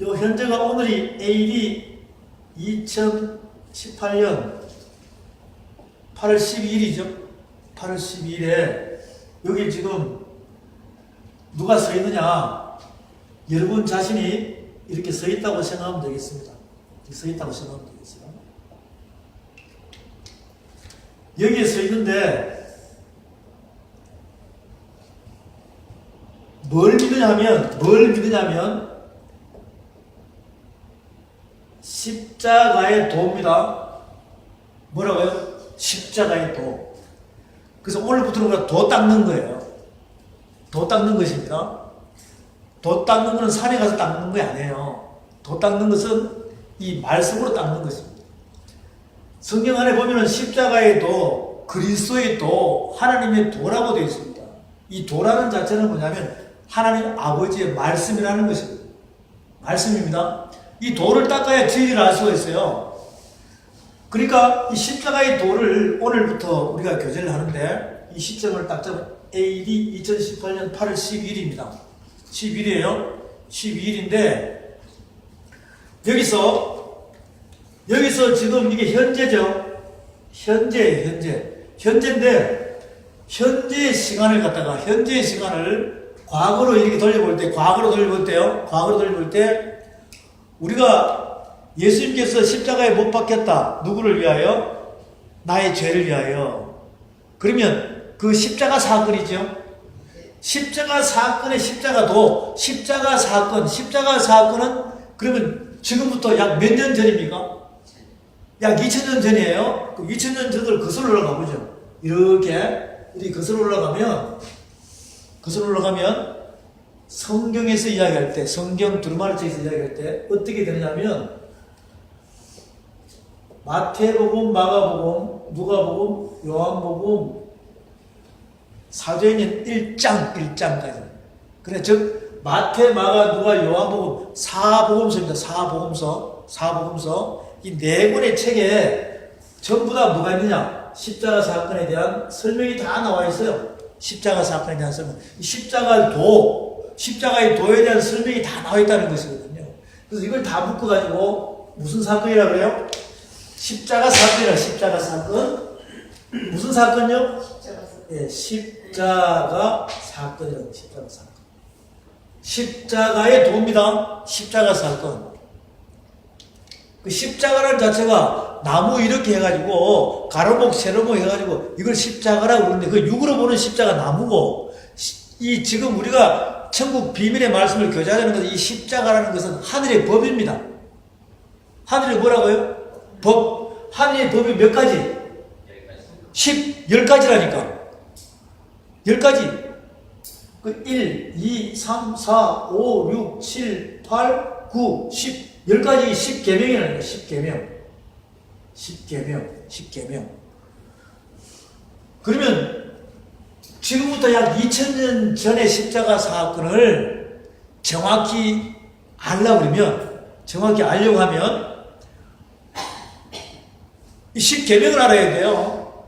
A: 요 현재가 오늘이 AD 2018년 8월 12일이죠. 8월 12일에 여기 지금 누가 서 있느냐? 여러분 자신이 이렇게 서 있다고 생각하면 되겠습니다. 서 있다고 생각하면 되겠어요. 여기에 서 있는데 뭘 믿느냐면 십자가의 도입니다. 뭐라고요? 십자가의 도. 그래서 오늘부터는 우리가 도 닦는 거예요. 도 닦는 것입니다. 도 닦는 것은 산에 가서 닦는 게 아니에요. 도 닦는 것은 이 말씀으로 닦는 것입니다. 성경 안에 보면은 십자가의 도, 그리스도의 도, 하나님의 도라고 되어 있습니다. 이 도라는 자체는 뭐냐면 하나님 아버지의 말씀이라는 것입니다. 말씀입니다. 이 도를 닦아야 진리를 알 수가 있어요. 그러니까 이 십자가의 도를 오늘부터 우리가 교제를 하는데 이 시점을 딱 잡으면 AD 2018년 8월 12일입니다. 12일이에요. 12일인데 여기서 지금 이게 현재죠. 현재인데 현재의 시간을 과거로 이렇게 돌려볼 때 우리가 예수님께서 십자가에 못 박혔다. 누구를 위하여? 나의 죄를 위하여. 그러면 그 십자가 사건이죠. 십자가 사건의 십자가 사건은 그러면 지금부터 약 몇 년 전입니까? 약 2000년 전이에요. 그 2000년 전을 거슬러 올라가 보죠. 이렇게 거슬러 올라가면 성경에서 이야기할 때, 성경 두루마리 책에서 이야기할 때 어떻게 되느냐면 마태복음, 마가복음, 누가복음, 요한복음, 사도행전 1장까지. 그래, 즉 마태, 마가, 누가, 요한복음 사복음서입니다. 사복음서. 이 네 권의 책에 전부 다 뭐가 있느냐? 십자가 사건에 대한 설명이 다 나와 있어요. 십자가 사건에 대한 설명. 이 십자가의 도에 대한 설명이 다 나와 있다는 것이거든요. 그래서 이걸 다 묶어가지고 무슨 사건이라고 그래요? 십자가 사건이라. 십자가 사건. 무슨 사건요? 예, 십자가 사건이라고. 십자가 사건. 십자가의 도입니다. 십자가 사건. 그 십자가라는 자체가 나무 이렇게 해가지고 가로목 세로목 해가지고 이걸 십자가라고 그러는데 그 육으로 보는 십자가 나무고, 이 지금 우리가 천국 비밀의 말씀을 교제하는 것은 이 십자가라는 것은 하늘의 법입니다. 하늘의 뭐라고요? 법. 하늘의 법이 몇 가지? 10가지라니까. 10가지. 그 1, 2, 3, 4, 5, 6, 7, 8, 9, 10. 10가지 10계명이라는 거예요. 10계명. 그러면 지금부터 약 2000년 전의 십자가 사건을 정확히 알려고 하면 이 10계명을 알아야 돼요.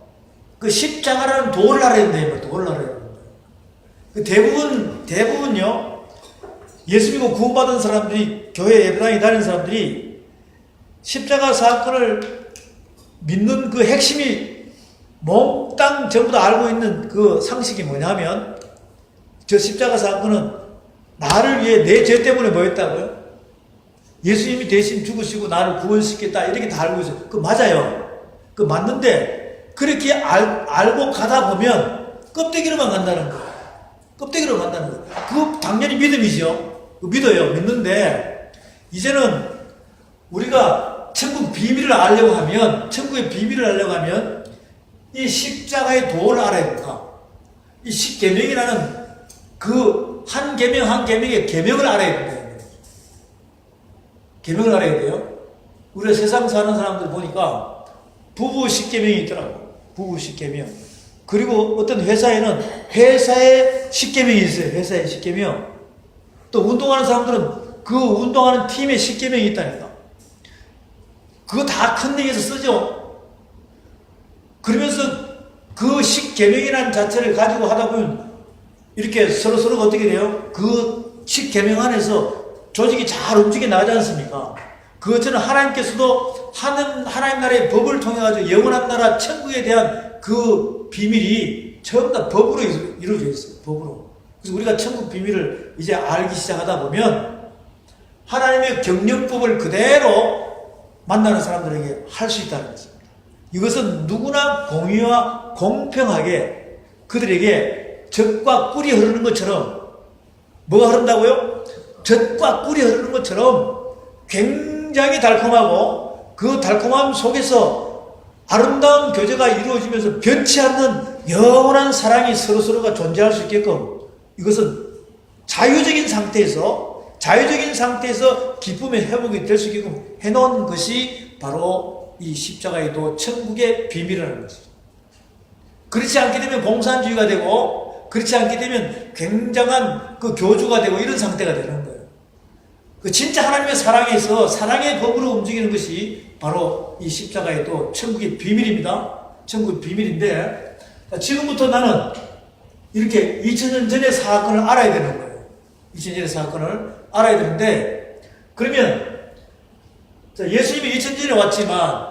A: 그 십자가라는 도를 알아야 돼요. 도를 알아야 돼요. 그 대부분요, 예수 믿고 구원받은 사람들이, 교회 예배당에 다니는 사람들이 십자가 사건을 믿는 그 핵심이 몽땅 전부 다 알고 있는 그 상식이 뭐냐면, 저 십자가 사건은 나를 위해 내 죄 때문에 뭐였다고요? 예수님이 대신 죽으시고 나를 구원시켰다, 이렇게 다 알고 있어요. 그거 맞아요. 그거 맞는데 그렇게 알고 가다 보면 껍데기로만 간다는 거예요. 그거 당연히 믿음이죠. 믿어요. 믿는데 이제는 우리가 천국의 비밀을 알려고 하면 이 십자가의 도를 알아야 됩니다. 이 십계명이라는 그 한 계명의 계명을 알아야 됩니다. 계명을 알아야 돼요. 우리가 세상 사는 사람들 보니까 부부 십계명이 있더라고. 부부 십계명. 그리고 어떤 회사에는 회사의 십계명이 있어요. 회사의 십계명. 또 운동하는 사람들은 그 운동하는 팀의 십계명이 있다니까. 그거 다 큰 얘기에서 쓰죠. 그러면서 그 십계명이라는 자체를 가지고 하다 보면 이렇게 서로서로가 어떻게 돼요? 그 십계명 안에서 조직이 잘 움직여 나가지 않습니까? 그것처럼 하나님께서도 하나님 나라의 법을 통해 가지고 영원한 나라 천국에 대한 그 비밀이 전부 다 법으로 이루어져 있어요. 법으로. 그래서 우리가 천국 비밀을 이제 알기 시작하다 보면 하나님의 경영법을 그대로 만나는 사람들에게 할 수 있다는 것입니다. 이것은 누구나 공의와 공평하게 그들에게 젖과 꿀이 흐르는 것처럼, 뭐가 흐른다고요? 젖과 꿀이 흐르는 것처럼 굉장히 달콤하고 그 달콤함 속에서 아름다운 교제가 이루어지면서 변치 않는 영원한 사랑이 서로서로가 존재할 수 있게끔, 이것은 자유적인 상태에서 기쁨의 회복이 될 수 있게끔 해놓은 것이 바로 이 십자가의 도, 천국의 비밀이라는 것이죠. 그렇지 않게 되면 공산주의가 되고, 그렇지 않게 되면 굉장한 그 교주가 되고 이런 상태가 되는 거예요. 그 진짜 하나님의 사랑에서 사랑의 법으로 움직이는 것이 바로 이 십자가의 도, 천국의 비밀입니다. 천국의 비밀인데, 지금부터 나는 이렇게 2000년 전의 사건을 알아야 되는 거예요. 2000년 전의 사건을 알아야 되는데, 그러면 예수님이 2000년 전에 왔지만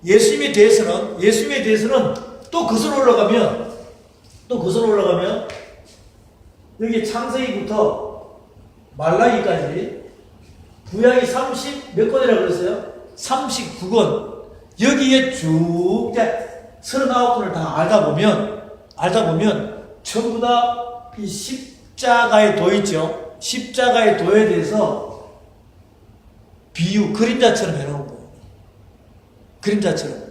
A: 예수님에 대해서는 또 거슬러 올라가면 여기 창세기부터 말라기까지 구약이 30 몇 권이라고 그랬어요? 39권. 여기에 쭉 39권을 다 알다 보면 전부 다 이 십자가의 도 있죠. 십자가의 도에 대해서 비유, 그림자처럼 해놓은 거예요. 그림자처럼.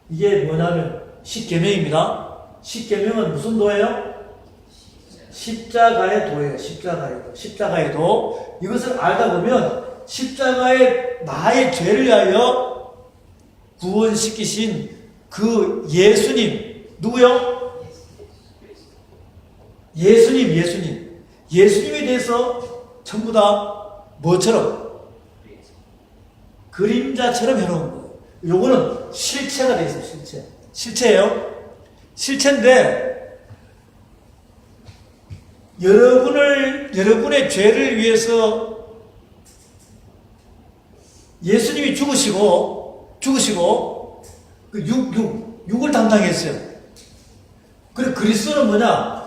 A: 이게 뭐냐면 십계명입니다. 십계명은 무슨 도예요? 십자가의 도예요. 십자가의 도. 이것을 알다 보면 십자가의 나의 죄를 위하여 구원시키신 그 예수님, 누구요? 예수님, 예수님. 예수님에 대해서 전부 다 뭐처럼? 그림자처럼 해놓은 거예요. 요거는 실체가 되어 있어요, 실체. 실체예요. 실체인데, 여러분의 죄를 위해서 예수님이 죽으시고, 그 육을 담당했어요. 그리고 그리스도는 뭐냐?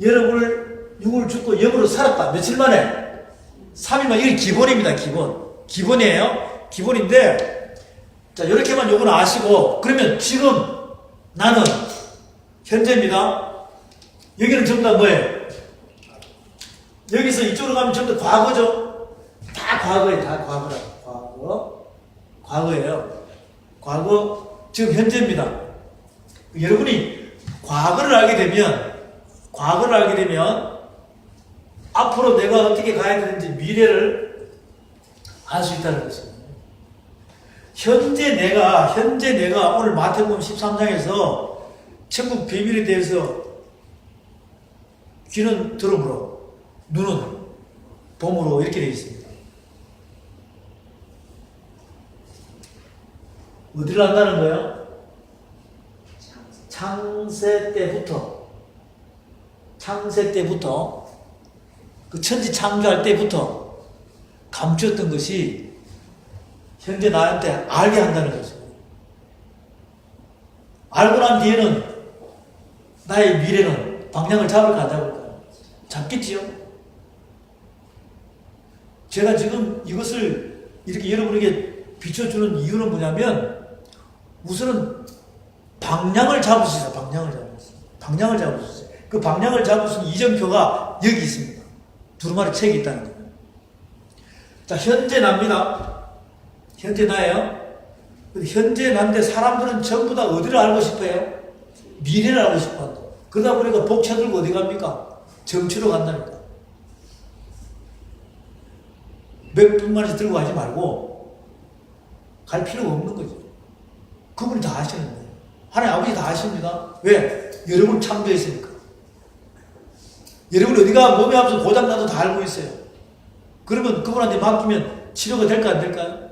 A: 여러분을 육을 죽고 영으로 살았다. 며칠 만에? 3일 만에. 이게 기본입니다, 기본. 기본이에요. 기본인데, 자, 이렇게만 요건 아시고, 그러면 지금 나는 현재입니다. 여기는 전부 다 뭐예요? 여기서 이쪽으로 가면 전부 다 과거죠? 다 과거예요, 다 과거라. 과거예요. 과거, 지금 현재입니다. 여러분이 과거를 알게 되면 앞으로 내가 어떻게 가야 되는지 미래를 알 수 있다는 것입니다. 현재 내가 오늘 마태복음 13장에서 천국 비밀에 대해서 귀는 들음으로, 눈은 봄으로 이렇게 되어 있습니다. 어디를 한다는 거예요? 창세 때부터 그 천지 창조할 때부터 감추었던 것이 현재 나한테 알게 한다는 것입니다. 알고 난 뒤에는 나의 미래는 방향을 잡을까 안 잡을까요? 잡겠지요? 제가 지금 이것을 이렇게 여러분에게 비춰주는 이유는 뭐냐면 우선은 방향을 잡을 수 있어요. 방향을 잡을 수 있어요. 그 방향을 잡을 수 있는 이정표가 여기 있습니다. 두루마리 책이 있다는 거예요. 자, 현재 납니다. 현재 나예요. 현재 난데 사람들은 전부 다 어디를 알고 싶어요? 미래를 알고 싶어 한다. 그러다 보니까 복채 들고 어디 갑니까? 정치로 간다니까. 몇 분만에 들고 가지 말고 갈 필요가 없는 거죠. 그분이 다 아시는 거예요. 하나님 아버지 다 아십니다. 왜? 여러분 창조했으니까. 여러분 어디가 몸에 앞서 고장나도 다 알고 있어요. 그러면 그분한테 맡기면 치료가 될까 안 될까요?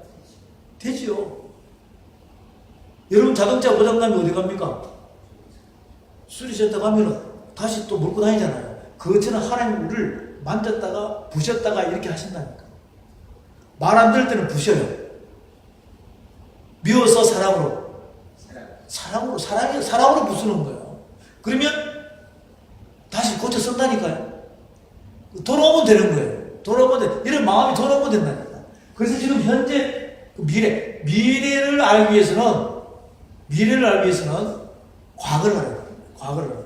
A: 되지요. 여러분 자동차 고장나면 어디 갑니까? 수리센터 가면 다시 또 몰고 다니잖아요. 그것처럼 하나님 우리를 만졌다가 부셨다가 이렇게 하신다니까. 말 안 들을 때는 부셔요. 미워서 사랑으로 부수는 거예요. 그러면 다시 고쳐 쓴다니까요. 돌아오면 되는 거예요. 이런 마음이 돌아오면 된다니까. 그래서 지금 현재 미래를 알기 위해서는 과거를 알아야 돼요.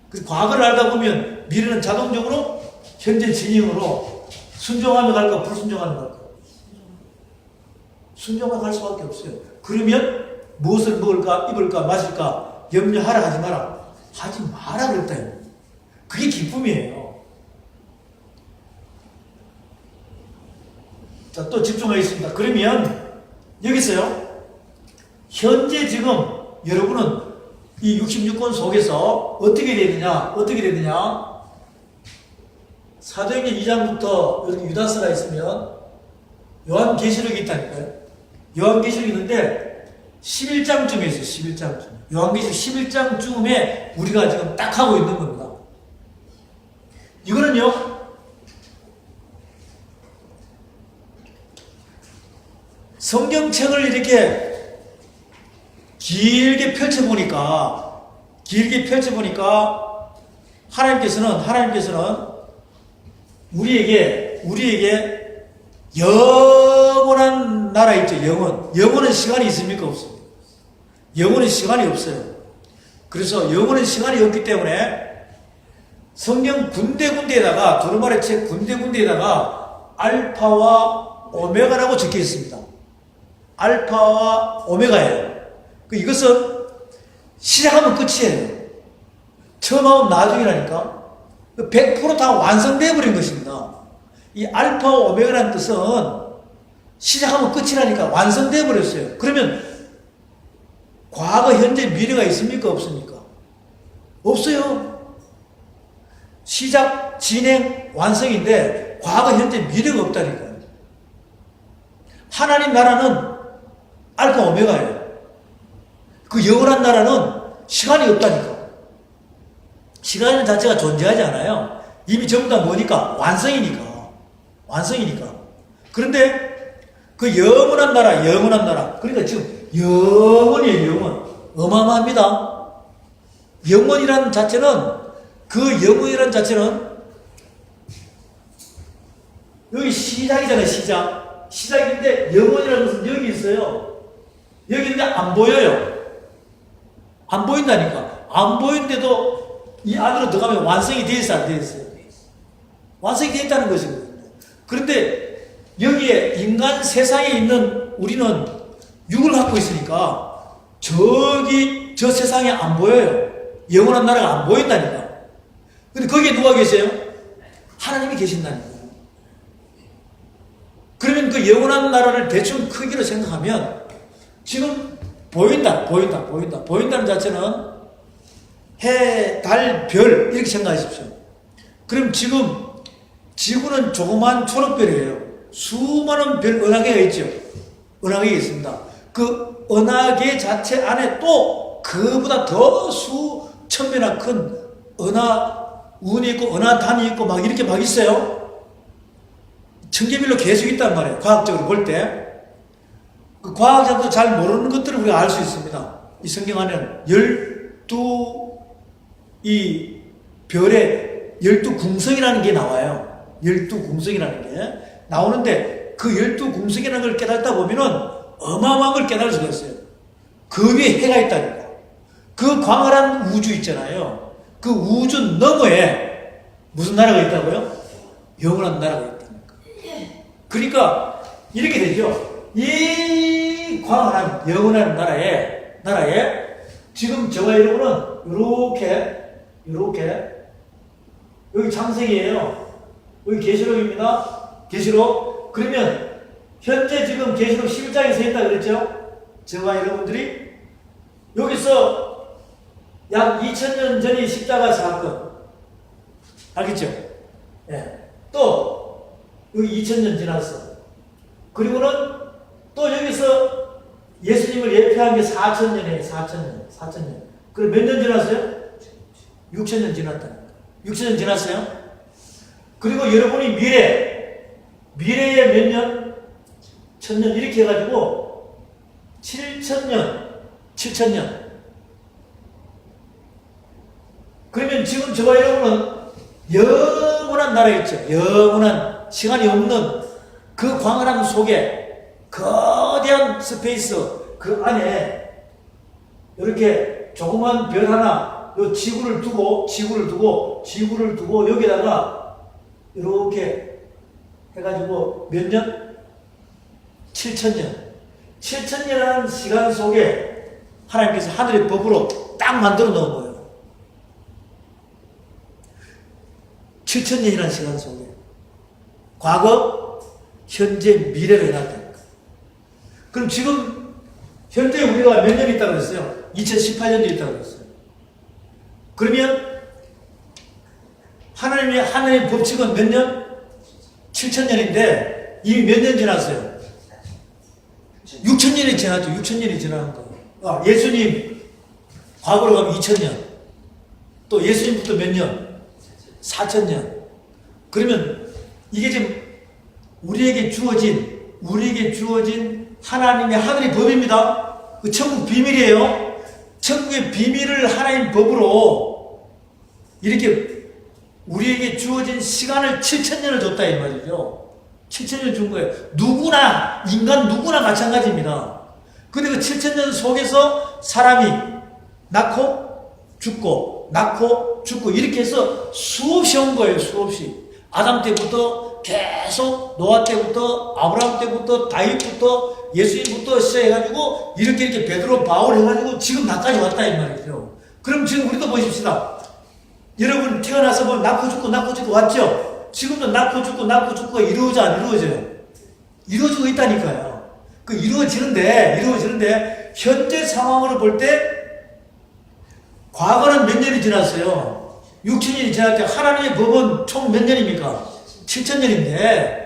A: 그래서 과거를 알다 보면 미래는 자동적으로 현재 진영으로 순종하며 갈까 불순종하며 갈까? 순종하며 갈 수밖에 없어요. 그러면 무엇을 먹을까 입을까 마실까 염려하라 하지 마라. 하지 마라 그랬다. 그게 기쁨이에요. 자, 또 집중하겠습니다. 그러면 여기서요. 현재 지금 여러분은 이 66권 속에서 어떻게 되느냐? 사도행전 2장부터 이렇게 유다서가 있으면 요한계시록이 있다니까요. 요한계시록이 있는데 11장쯤에 있어요. 11장쯤. 요한계시록 11장쯤에 우리가 지금 딱 하고 있는 겁니다. 이거는요. 성경책을 이렇게 길게 펼쳐보니까 하나님께서는 우리에게 영원한 나라 있죠. 영원은 시간이 있습니까? 없습니까? 영원은 시간이 없어요. 그래서 영원은 시간이 없기 때문에 성경 군데군데에다가 두루마리 책 군데군데에다가 알파와 오메가라고 적혀 있습니다. 알파와 오메가예요. 이것은 시작하면 끝이에요. 처음 하면 나중이라니까. 100% 다 완성되어 버린 것입니다. 이 알파와 오메가라는 뜻은 시작하면 끝이라니까 완성되어 버렸어요. 그러면 과거, 현재, 미래가 있습니까? 없습니까? 없어요. 시작, 진행, 완성인데 과거, 현재, 미래가 없다니까요. 하나님 나라는 알파 오메가예요. 그 영원한 나라는 시간이 없다니까. 시간 자체가 존재하지 않아요. 이미 전부 다 뭐니까? 완성이니까. 완성이니까. 그런데 그 영원한 나라, 영원한 나라. 그러니까 지금 영원이에요, 영원. 어마어마합니다. 영원이라는 자체는, 그 영원이라는 자체는 여기 시작이잖아요, 시작. 시작인데 영원이라는 것은 여기 있어요. 여기 있는데 안 보여요. 안 보인다니까. 안 보이는데도 이 안으로 들어가면 완성이 되어 있어, 안 되어 있어요? 완성이 되어 있다는 것이거든요. 그런데 여기에 인간 세상에 있는 우리는 육을 갖고 있으니까 저기 저 세상에 안 보여요. 영원한 나라가 안 보인다니까. 근데 거기에 누가 계세요? 하나님이 계신다니까. 그러면 그 영원한 나라를 대충 크기로 생각하면 지금 보인다는 자체는 해, 달, 별 이렇게 생각하십시오. 그럼 지금 지구는 조그만 초록별이에요. 수많은 별 은하계가 있죠. 은하계가 있습니다. 그 은하계 자체 안에 또 그보다 더 수천 배나 큰 은하운이 있고 은하단이 있고 막 이렇게 막 있어요. 천개별로 계속 있단 말이에요. 과학적으로 볼 때. 그 과학자도 잘 모르는 것들을 우리가 알 수 있습니다. 이 성경 안에는 12이 별에 12궁성이라는 게 나와요. 12궁성이라는 게 나오는데 그 12궁성이라는 걸 깨닫다 보면은 어마어마한 걸 깨달을 수가 있어요. 그 위에 해가 있다니까. 그 광활한 우주 있잖아요. 그 우주 너머에 무슨 나라가 있다고요? 영원한 나라가 있다니까. 그러니까 이렇게 되죠. 이 광활한 영원한 나라에 지금 저와 여러분은 이렇게 여기 창세기예요. 여기 계시록입니다. 계시록. 그러면 현재 지금 계시록 11장에 서 있다 그랬죠? 저와 여러분들이 여기서 약 2000년 전이 십자가 사건. 알겠죠? 예. 또 여기 2000년 지났어. 그리고는 또 여기서 예수님을 예표한 게 4000년이에요. 4000년. 그럼 몇 년 지났어요? 6000년 지났다니까. 6000년 지났어요? 그리고 여러분이 미래에 몇 년? 1000년 이렇게 해가지고 7000년. 그러면 지금 저와 여러분은 영원한 나라에 있죠. 영원한 시간이 없는 그 광활함 속에 거대한 스페이스 그 안에 이렇게 조그만 별 하나 요 지구를 두고 여기다가 이렇게 해가지고 몇 년? 7000년. 7000년이라는 시간 속에 하나님께서 하늘의 법으로 딱 만들어 놓은 거예요. 7000년이라는 시간 속에 과거, 현재, 미래를 해놨다니까. 그럼 지금 현재 우리가 몇 년 있다고 그랬어요? 2018년도 있다고 그랬어요. 그러면 하나님의 법칙은 몇 년? 7000년인데 이미 몇 년 지났어요? 6000년이 지났죠. 6000년이 지난 거. 예수님 과거로 가면 2000년. 또 예수님부터 몇 년? 4000년. 그러면 이게 지금 우리에게 주어진 하나님의 하늘의 법입니다. 그 천국 비밀이에요. 천국의 비밀을 하나님 법으로 이렇게 우리에게 주어진 시간을 7000년을 줬다 이 말이죠. 7000년 준 거예요. 인간 누구나 마찬가지입니다. 근데 그 7000년 속에서 사람이 낳고 죽고 이렇게 해서 수없이 온 거예요. 수없이. 아담 때부터 계속 노아 때부터 아브라함 때부터 다윗부터 예수님부터 시작해가지고 이렇게 베드로 바울 해가지고 지금 나까지 왔다 이 말이죠. 그럼 지금 우리도 보십시다. 여러분 태어나서 뭐 낳고 죽고 왔죠? 지금도 낳고 죽고가 이루어져 안 이루어져요? 이루어지고 있다니까요. 그 이루어지는데 현재 상황으로 볼 때 과거는 몇 년이 지났어요? 6천년이 지날 때 하나님의 법은 총 몇 년입니까? 7천년인데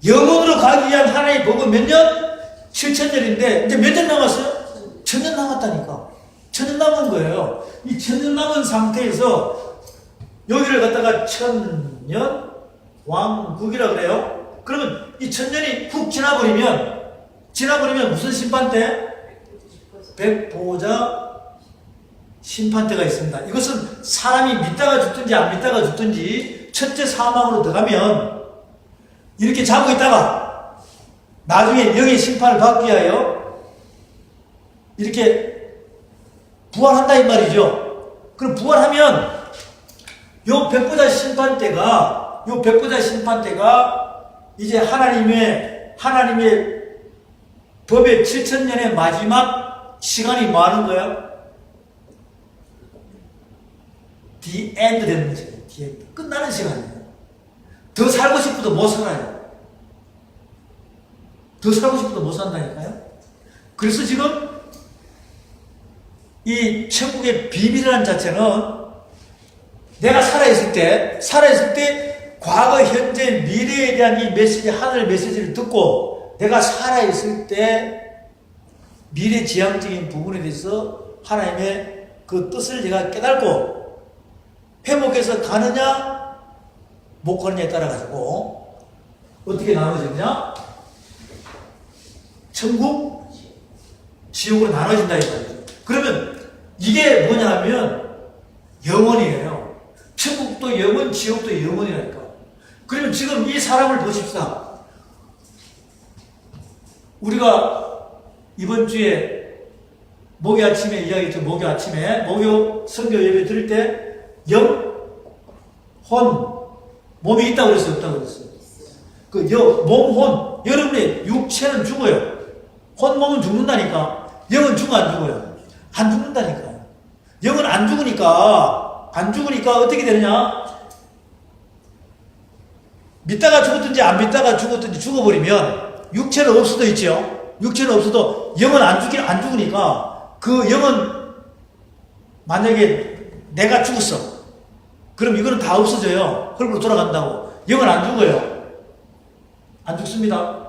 A: 영원으로 가기 위한 하나님의 법은 몇 년? 7천년인데 이제 몇 년 남았어요? 1000년 남았다니까. 1000년 남은 거예요. 이 1000년 남은 상태에서 여기를 갖다가 1000년 왕국이라 그래요. 그러면 이 1000년이 훅 지나버리면 무슨 심판대? 백보자 심판대가 있습니다. 이것은 사람이 믿다가 죽든지 안 믿다가 죽든지 첫째 사망으로 들어가면 이렇게 자고 있다가 나중에 영의 심판을 받기 위하여 이렇게 부활한다 이 말이죠. 그럼 부활하면 요 백보자 심판대가 이제 하나님의 법의 7천년의 마지막 시간이 뭐 하는 거예요? The end 되는 거죠. The end. 끝나는 시간이에요. 더 살고 싶어도 못 살아요. 더 살고 싶어도 못 산다니까요. 그래서 지금 이 천국의 비밀이라는 자체는 내가 살아있을 때 과거, 현재, 미래에 대한 이 메시지, 하늘의 메시지를 듣고 내가 살아있을 때 미래지향적인 부분에 대해서 하나님의 그 뜻을 내가 깨닫고 회복해서 가느냐 못 가느냐에 따라가지고 어떻게 나눠지냐? 천국, 지옥으로 나눠진다 이 말이죠. 그러면 이게 뭐냐면 영원이에요. 천국도 영원, 지옥도 영원이라니까. 그러면 지금 이 사람을 보십시다. 우리가 이번 주에 목요 아침에 이야기했죠. 목요 아침에 목요 선교 예배 드릴 때 영, 혼, 몸이 있다고 그랬어요? 없다고 그랬어요? 그 몸, 혼. 여러분의 육체는 죽어요. 혼, 몸은 죽는다니까. 영은 죽어 안 죽어요? 안 죽는다니까요. 영은 안 죽으니까 어떻게 되느냐? 믿다가 죽었든지 안 믿다가 죽었든지 죽어버리면 육체는 없어도 있죠. 육체는 없어도 영은 안 죽으니까 그 영은 만약에 내가 죽었어. 그럼 이거는 다 없어져요. 흙으로 돌아간다고. 영은 안 죽어요. 안 죽습니다.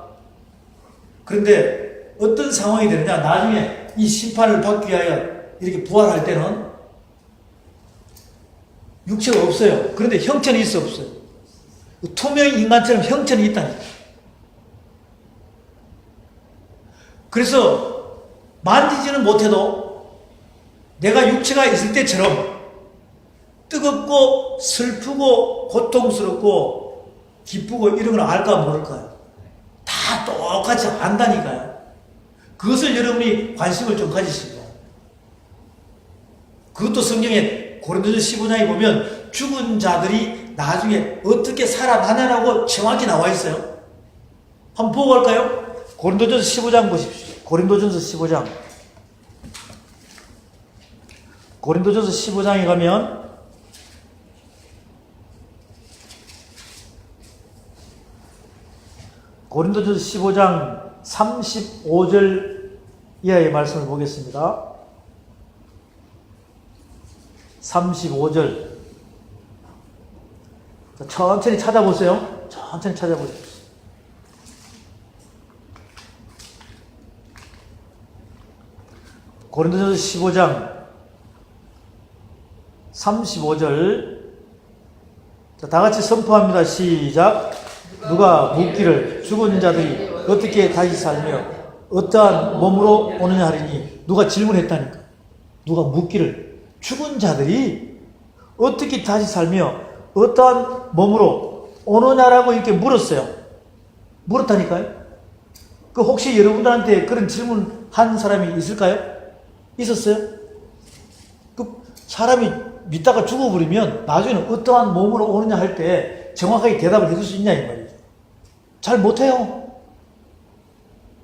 A: 그런데 어떤 상황이 되느냐? 나중에 이 심판을 받기 위하여 이렇게 부활할 때는 육체가 없어요. 그런데 형체는 있어 없어요? 투명 인간처럼 형체는 있다니까. 그래서 만지지는 못해도 내가 육체가 있을 때처럼 뜨겁고 슬프고 고통스럽고 기쁘고 이런 걸 알까 모를까요? 다 똑같이 안다니까요. 그것을 여러분이 관심을 좀 가지시고, 그것도 성경에 고린도서 15장에 보면 죽은 자들이 나중에 어떻게 살아나냐라고 정확히 나와 있어요. 한번 보고 갈까요? 고린도전서 15장 보십시오. 고린도전서 15장. 고린도전서 15장에 가면 고린도전서 15장 35절 이하의 말씀을 보겠습니다. 35절. 천천히 찾아보세요. 천천히 찾아보십시오. 고린도전서 15장 35절. 자, 다 같이 선포합니다. 시작. 누가 묻기를 죽은 자들이 어떻게 다시 살며 어떠한 몸으로 오느냐 하리니, 누가 질문했다니까. 누가 묻기를 죽은 자들이 어떻게 다시 살며 어떠한 몸으로 오느냐라고 이렇게 물었어요. 물었다니까요. 그 혹시 여러분들한테 그런 질문 한 사람이 있을까요? 있었어요? 그 사람이 믿다가 죽어버리면 나중에는 어떠한 몸으로 오느냐 할 때 정확하게 대답을 해줄 수 있냐 이 말이죠. 잘 못해요.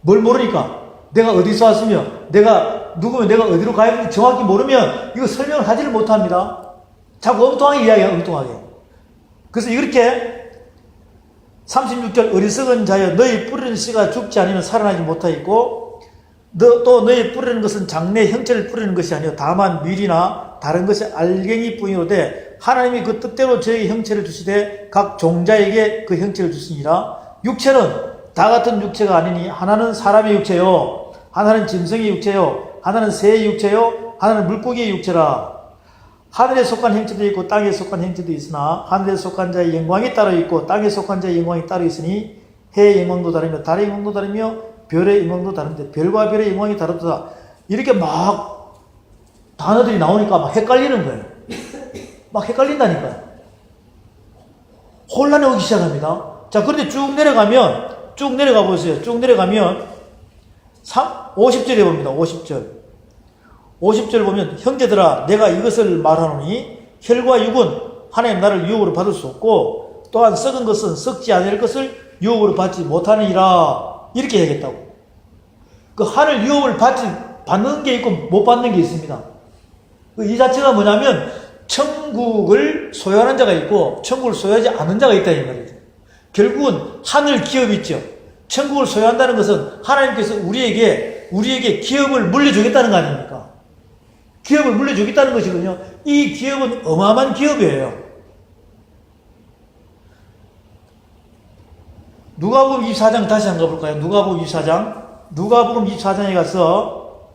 A: 뭘 모르니까. 내가 어디서 왔으며 내가 누구면 내가 어디로 가야 하는지 정확히 모르면 이거 설명을 하지를 못합니다. 자꾸 엉뚱하게 이야기해요. 엉뚱하게. 그래서 이렇게 36절 어리석은 자여 너희 뿌리는 씨가 죽지 않으면 살아나지 못하겠고 또 너희 뿌리는 것은 장래 형체를 뿌리는 것이 아니요 다만 밀이나 다른 것이 알갱이 뿐이로되 하나님이 그 뜻대로 저에게 형체를 주시되 각 종자에게 그 형체를 주시니라. 육체는 다 같은 육체가 아니니 하나는 사람의 육체요 하나는 짐승의 육체요 하나는 새의 육체요 하나는 물고기의 육체라. 하늘에 속한 형체도 있고 땅에 속한 형체도 있으나 하늘에 속한 자의 영광이 따로 있고 땅에 속한 자의 영광이 따로 있으니 해의 영광도 다르며 달의 영광도 다르며 별의 영광도 다른데 별과 별의 영광이 다르다. 이렇게 막 단어들이 나오니까 막 헷갈리는 거예요. 막 헷갈린다니까요. 혼란이 오기 시작합니다. 자, 그런데 쭉 내려가 보세요. 쭉 내려가면 50절에 봅니다. 50절. 50절 보면 형제들아 내가 이것을 말하노니 혈과 육은 하나님 나를 유혹으로 받을 수 없고 또한 썩은 것은 썩지 않을 것을 유혹으로 받지 못하느니라. 이렇게 얘기했다고. 그 하늘 유혹을 받는 게 있고 못 받는 게 있습니다. 이 자체가 뭐냐면 천국을 소유하는 자가 있고 천국을 소유하지 않는 자가 있다 이 말이죠. 결국은 하늘 기업이 있죠. 천국을 소유한다는 것은 하나님께서 우리에게 기업을 물려주겠다는 거 아닙니까? 기업을 물려주겠다는 것이거든요. 이 기업은 어마어마한 기업이에요. 누가복음 24장 다시 한번 가볼까요? 누가복음 24장. 누가복음 24장에 가서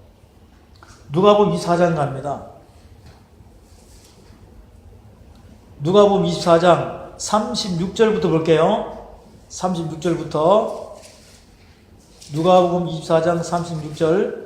A: 누가복음 24장 갑니다. 누가복음 24장 36절부터 볼게요. 36절부터 누가복음 24장 36절.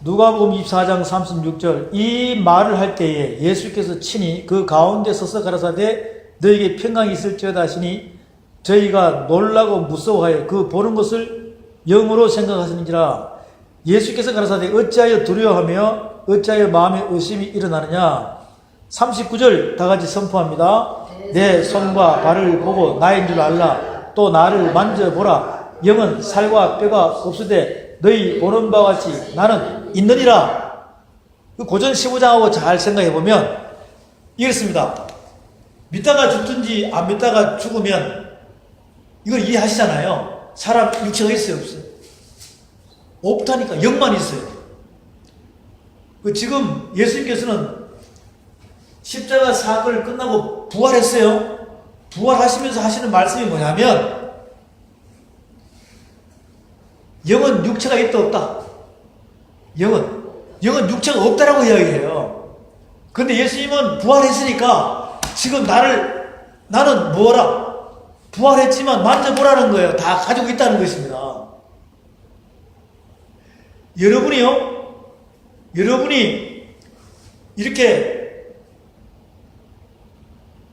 A: 누가복음 24장 36절. 이 말을 할 때에 예수께서 친히 그 가운데 서서 가라사대 너에게 평강이 있을지어다 하시니 저희가 놀라고 무서워하여 그 보는 것을 영으로 생각하시는지라. 예수께서 가라사대 어찌하여 두려워하며 어찌하여 마음에 의심이 일어나느냐. 39절 다 같이 선포합니다. 내 손과 발을 보고 나인 줄 알라. 또 나를 만져보라. 영은 살과 뼈가 없으되 너희 보는 바와 같이 나는 있느니라. 고전 15장하고 잘 생각해보면 이렇습니다. 믿다가 죽든지 안 믿다가 죽으면 이걸 이해하시잖아요. 사람 육체가 있어요 없어요? 없다니까. 영만 있어요. 지금 예수님께서는 십자가 사건을 끝나고 부활했어요. 부활하시면서 하시는 말씀이 뭐냐면 영은 육체가 있다 없다. 영은 육체가 없다라고 이야기해요. 그런데 예수님은 부활했으니까 지금 나는 뭐라? 부활했지만 만져보라는 거예요. 다 가지고 있다는 것입니다. 여러분이 이렇게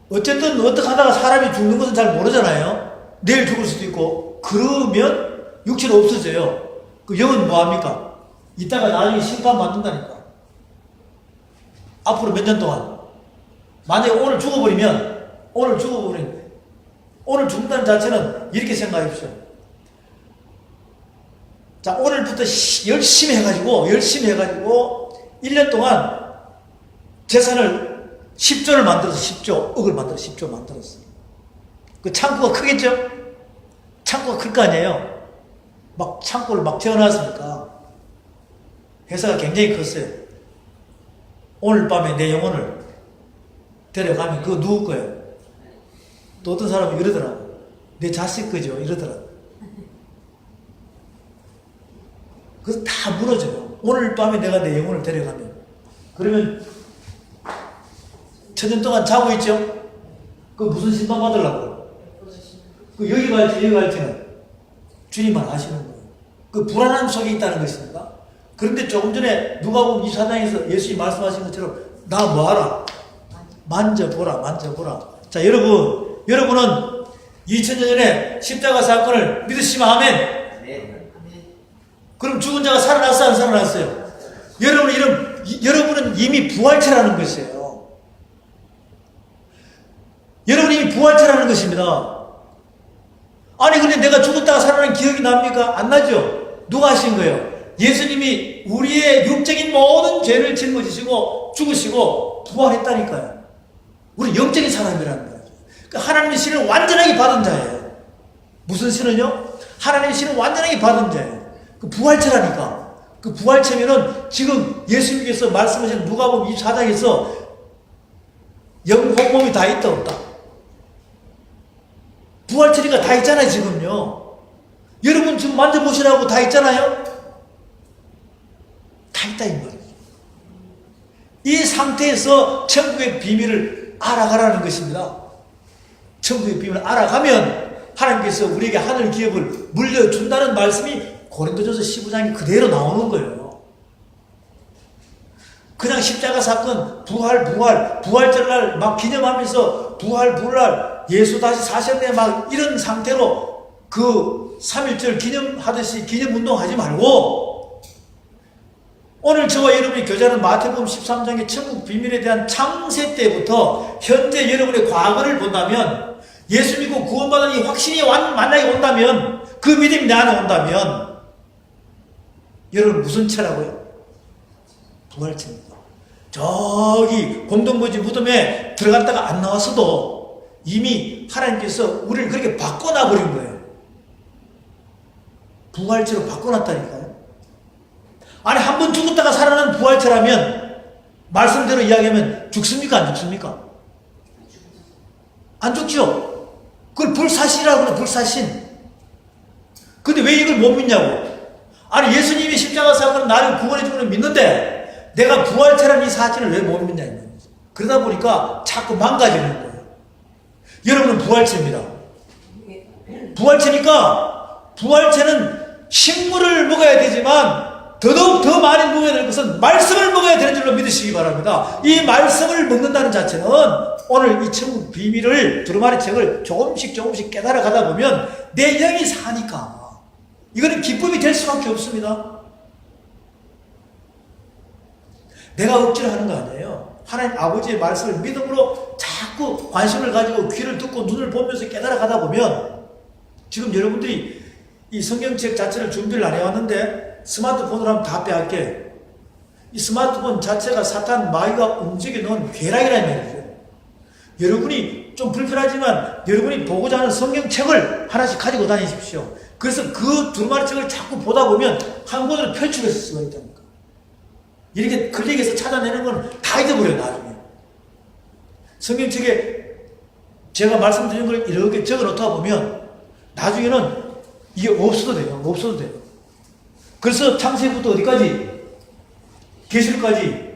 A: 어쨌든 어떻게 하다가 사람이 죽는 것은 잘 모르잖아요. 내일 죽을 수도 있고. 그러면 육체는 없어져요. 그 영은 뭐합니까? 이따가 나중에 심판받는다니까. 앞으로 몇 년 동안. 만약에 오늘 죽어버리면 오늘 죽는다는 자체는 이렇게 생각하십시오. 자, 오늘부터 열심히 해가지고 1년 동안 재산을 10조를 만들어서 10조 만들었어. 그 창고가 크겠죠? 창고가 클 거 아니에요? 막 창고를 막 채워놨으니까 회사가 굉장히 컸어요. 오늘 밤에 내 영혼을 데려가면 그거 누구 거예요? 또 어떤 사람은 이러더라고. 내 자식 거죠? 이러더라고. 그래서 다 무너져요. 오늘 밤에 내가 내 영혼을 데려가면. 그러면 천년 동안 자고 있죠? 그 무슨 심판 받으려고? 그 여기 갈지는 주님만 아시는 거예요. 그 불안함 속에 있다는 것입니다. 그런데 조금 전에 누가복음 24장에서 예수님이 말씀하신 것처럼 나 뭐하라? 만져보라. 자, 여러분은 2000년 전에 십자가 사건을 믿으시면 아멘. 그럼 죽은 자가 살아났어요, 안 살아났어요? 여러분은 이미 부활체라는 것이에요. 여러분이 이미 부활체라는 것입니다. 아니 근데 내가 죽었다가 살아난 기억이 납니까? 안 나죠? 누가 하신 거예요? 예수님이 우리의 육적인 모든 죄를 짊어지시고 죽으시고 부활했다니까요. 우리 영적인 사람이라는 거예요. 그러니까 하나님의 신을 완전하게 받은 자예요. 무슨 신은요? 하나님의 신을 완전하게 받은 자예요. 그 부활체라니까. 그 부활체면은 지금 예수님께서 말씀하신 누가복음 24장에서 영혼몸이 다 있다 없다. 부활체니까 다 있잖아요 지금요. 여러분 지금 만져보시라고 다 있잖아요. 다 있다 이 말이에요. 이 상태에서 천국의 비밀을 알아가라는 것입니다. 천국의 비밀을 알아가면 하나님께서 우리에게 하늘 기업을 물려준다는 말씀이 고린도전서 15장에 그대로 나오는 거예요. 그냥 십자가 사건, 부활절날 막 기념하면서 부활날 예수 다시 사셨네 막 이런 상태로 그 3.1절 기념하듯이 기념운동 하지 말고 오늘 저와 여러분이 교제하는 마태복음 13장의 천국 비밀에 대한 창세 때부터 현재 여러분의 과거를 본다면 예수 믿고 구원받은 이 확신이 만나게 온다면 그 믿음이 내 안에 온다면 여러분 무슨 체라고요? 부활체입니다. 저기 공동묘지 무덤에 들어갔다가 안 나왔어도 이미 하나님께서 우리를 그렇게 바꿔놔버린 거예요. 부활체로 바꿔놨다니까요. 아니 한 번 죽었다가 살아난 부활체라면 말씀대로 이야기하면 죽습니까? 안 죽습니까? 안 죽죠? 그걸 불사신이라고 그래. 불사신. 근데 왜 이걸 못 믿냐고. 아니 예수님이 십자가 사건을 나를 구원해 주는 걸 믿는데 내가 부활체라는 이 사실을 왜 못 믿냐. 그러다 보니까 자꾸 망가지는 거예요. 여러분은 부활체입니다. 부활체니까 부활체는 식물을 먹어야 되지만 더더욱 더 많이 먹어야 될 것은 말씀을 먹어야 되는 줄로 믿으시기 바랍니다. 이 말씀을 먹는다는 자체는 오늘 이 천국 비밀을 두루마리 책을 조금씩 깨달아 가다 보면 내 영이 사니까 이거는 기쁨이 될 수밖에 없습니다. 내가 억지로 하는 거 아니에요. 하나님 아버지의 말씀을 믿음으로 자꾸 관심을 가지고 귀를 듣고 눈을 보면서 깨달아 가다 보면 지금 여러분들이 이 성경책 자체를 준비를 안 해왔는데 스마트폰으로 하면 다 빼앗게. 이 스마트폰 자체가 사탄 마귀가 움직여 놓은 괴락이라는 말이죠. 여러분이 좀 불편하지만 여러분이 보고자 하는 성경책을 하나씩 가지고 다니십시오. 그래서 그 두루마리 책을 자꾸 보다 보면 한 권으로 펼치게 쓸 수가 있다니까. 이렇게 클릭해서 찾아내는 건 다 잊어버려요 나중에. 성경책에 제가 말씀드린 걸 이렇게 적어놓다 보면 나중에는 이게 없어도 돼요. 없어도 돼요. 그래서 창세부터 어디까지? 계시록까지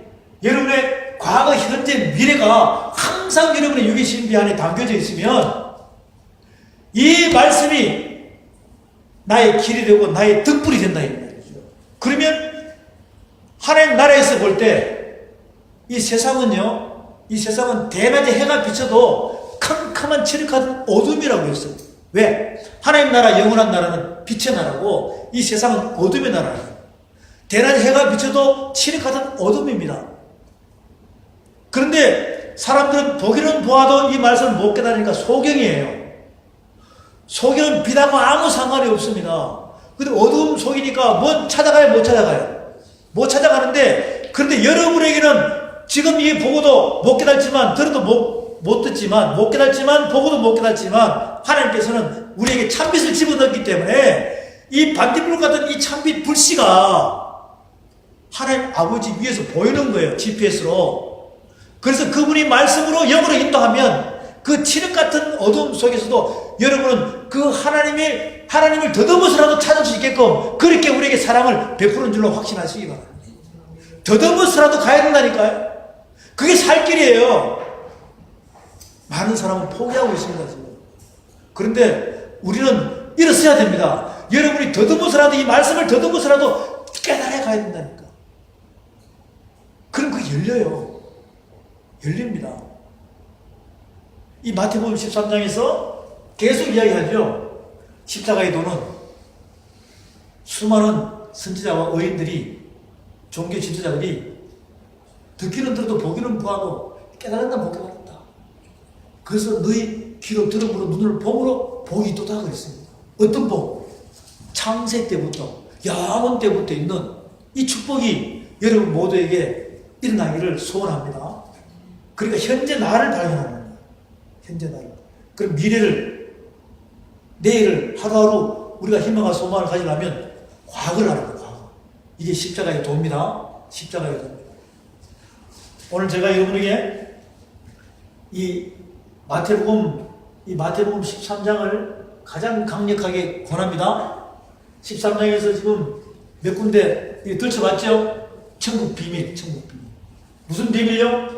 A: 여러분의 과거, 현재, 미래가 항상 여러분의 유기신비 안에 담겨져 있으면 이 말씀이 나의 길이 되고 나의 등불이 된다 이 말이죠. 그러면 하나님 나라에서 볼 때 이 세상은요, 이 세상은 대낮에 해가 비쳐도 캄캄한 칠흑한 어둠이라고 했어요. 왜? 하나님 나라, 영원한 나라는 빛의 나라고 이 세상은 어둠의 나라예요. 대낮에 해가 비쳐도 칠흑하던 어둠입니다. 그런데 사람들은 보기는 보아도 이 말씀을 못 깨달으니까 소경이에요. 소경은 빛하고 아무 상관이 없습니다. 근데 어두움 속이니까 뭐 찾아가요? 못 찾아가요? 못 찾아가는데 그런데 여러분에게는 지금 이 보고도 못 깨달지만 들어도 못 듣지만 못 깨달지만 보고도 못 깨달지만 하나님께서는 우리에게 참빛을 집어넣었기 때문에 이 반딧불 같은 이 참빛 불씨가 하나님 아버지 위에서 보이는 거예요. GPS로. 그래서 그분이 말씀으로 영으로 인도하면 그 칠흑 같은 어둠 속에서도 여러분은 그 하나님을 더듬어서라도 찾을 수 있게끔 그렇게 우리에게 사랑을 베푸는 줄로 확신하시기 바랍니다. 더듬어서라도 가야 된다니까요. 그게 살 길이에요. 많은 사람은 포기하고 있습니다. 지금. 그런데 우리는 일어서야 됩니다. 여러분이 더듬어서라도 이 말씀을 더듬어서라도 깨달아 가야 된다니까. 그럼 그게 열려요. 열립니다. 이 마태복음 13장에서 계속 이야기하죠. 십자가의 도는 수많은 선지자와 의인들이 종교 지도자들이 듣기는 들어도 보기는 보아도 깨달았다 못 깨달았다. 그래서 너희 귀로 들음으로 눈을 봄으로 복이 있도다 그랬습니다. 어떤 복? 창세 때부터 영원 때부터 있는 이 축복이 여러분 모두에게 일어나기를 소원합니다. 그러니까 현재 나를 발견하는 거예요. 현재 나를. 그럼 미래를, 내일을 하루하루 우리가 희망과 소망을 가지려면 과거를 하는 거예요. 과거. 이게 십자가의 도입니다. 십자가의 도입니다. 오늘 제가 여러분에게 이 마태복음 13장을 가장 강력하게 권합니다. 13장에서 지금 몇 군데 들춰봤죠? 천국 비밀, 천국 비밀. 무슨 비밀요?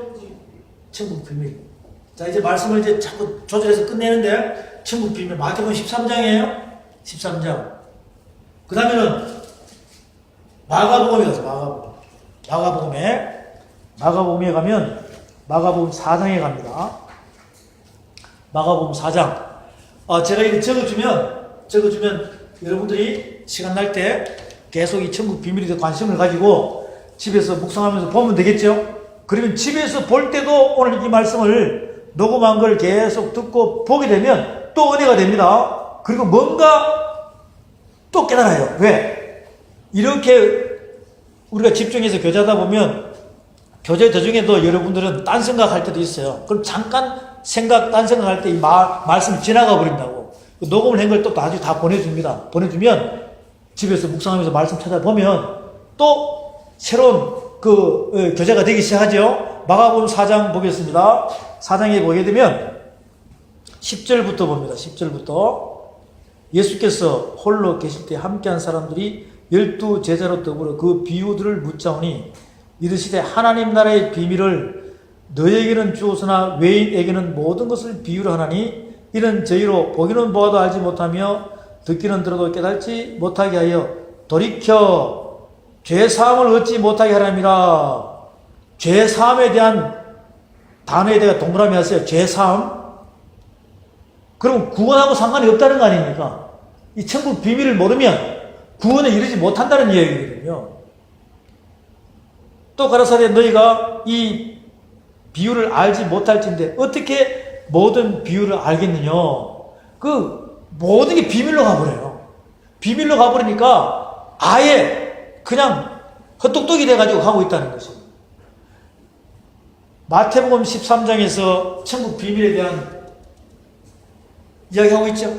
A: 천국 비밀. 자, 이제 말씀을 이제 자꾸 조절해서 끝내는데, 천국 비밀. 마태복음 13장이에요. 13장. 그 다음에는 마가복음에 가서 마가복음에 가면 마가복음 4장에 갑니다. 마가복음 4장. 제가 이거 적어주면 여러분들이 시간 날 때 계속 이 천국 비밀에 대해 관심을 가지고 집에서 묵상하면서 보면 되겠죠? 그러면 집에서 볼 때도 오늘 이 말씀을 녹음한 걸 계속 듣고 보게 되면 또 은혜가 됩니다. 그리고 뭔가 또 깨달아요. 왜? 이렇게 우리가 집중해서 교제하다 보면 교제 도중에도 여러분들은 딴 생각할 때도 있어요. 그럼 잠깐 딴 생각할 때 이 말씀 지나가 버린다고. 녹음을 한 걸 또 나중에 다 보내줍니다. 보내주면 집에서 묵상하면서 말씀 찾아보면 또 새로운 교제가 되기 시작하죠. 마가복음 4장 보겠습니다. 4장에 보게 되면 10절부터 봅니다. 10절부터 예수께서 홀로 계실 때 함께한 사람들이 12 제자로 더불어 그 비유들을 묻자오니 이르시되 하나님 나라의 비밀을 너에게는 주었으나 외인에게는 모든 것을 비유로 하나니 이는 저희로 보기는 보아도 알지 못하며 듣기는 들어도 깨닫지 못하게 하여 돌이켜 죄사함을 얻지 못하게 하람이라. 죄사함에 대한 단어에 대해 동그라미 하세요. 죄사함. 그럼 구원하고 상관이 없다는 거 아닙니까? 이 천국 비밀을 모르면 구원에 이르지 못한다는 이야기거든요. 또 가라사대 너희가 이 비유를 알지 못할진데 어떻게 모든 비유를 알겠느냐? 모든 게 비밀로 가버려요. 비밀로 가버리니까 아예 그냥 헛똑똑이 돼가지고 가고 있다는 것이에요. 마태복음 13장에서 천국 비밀에 대한 이야기하고 있죠.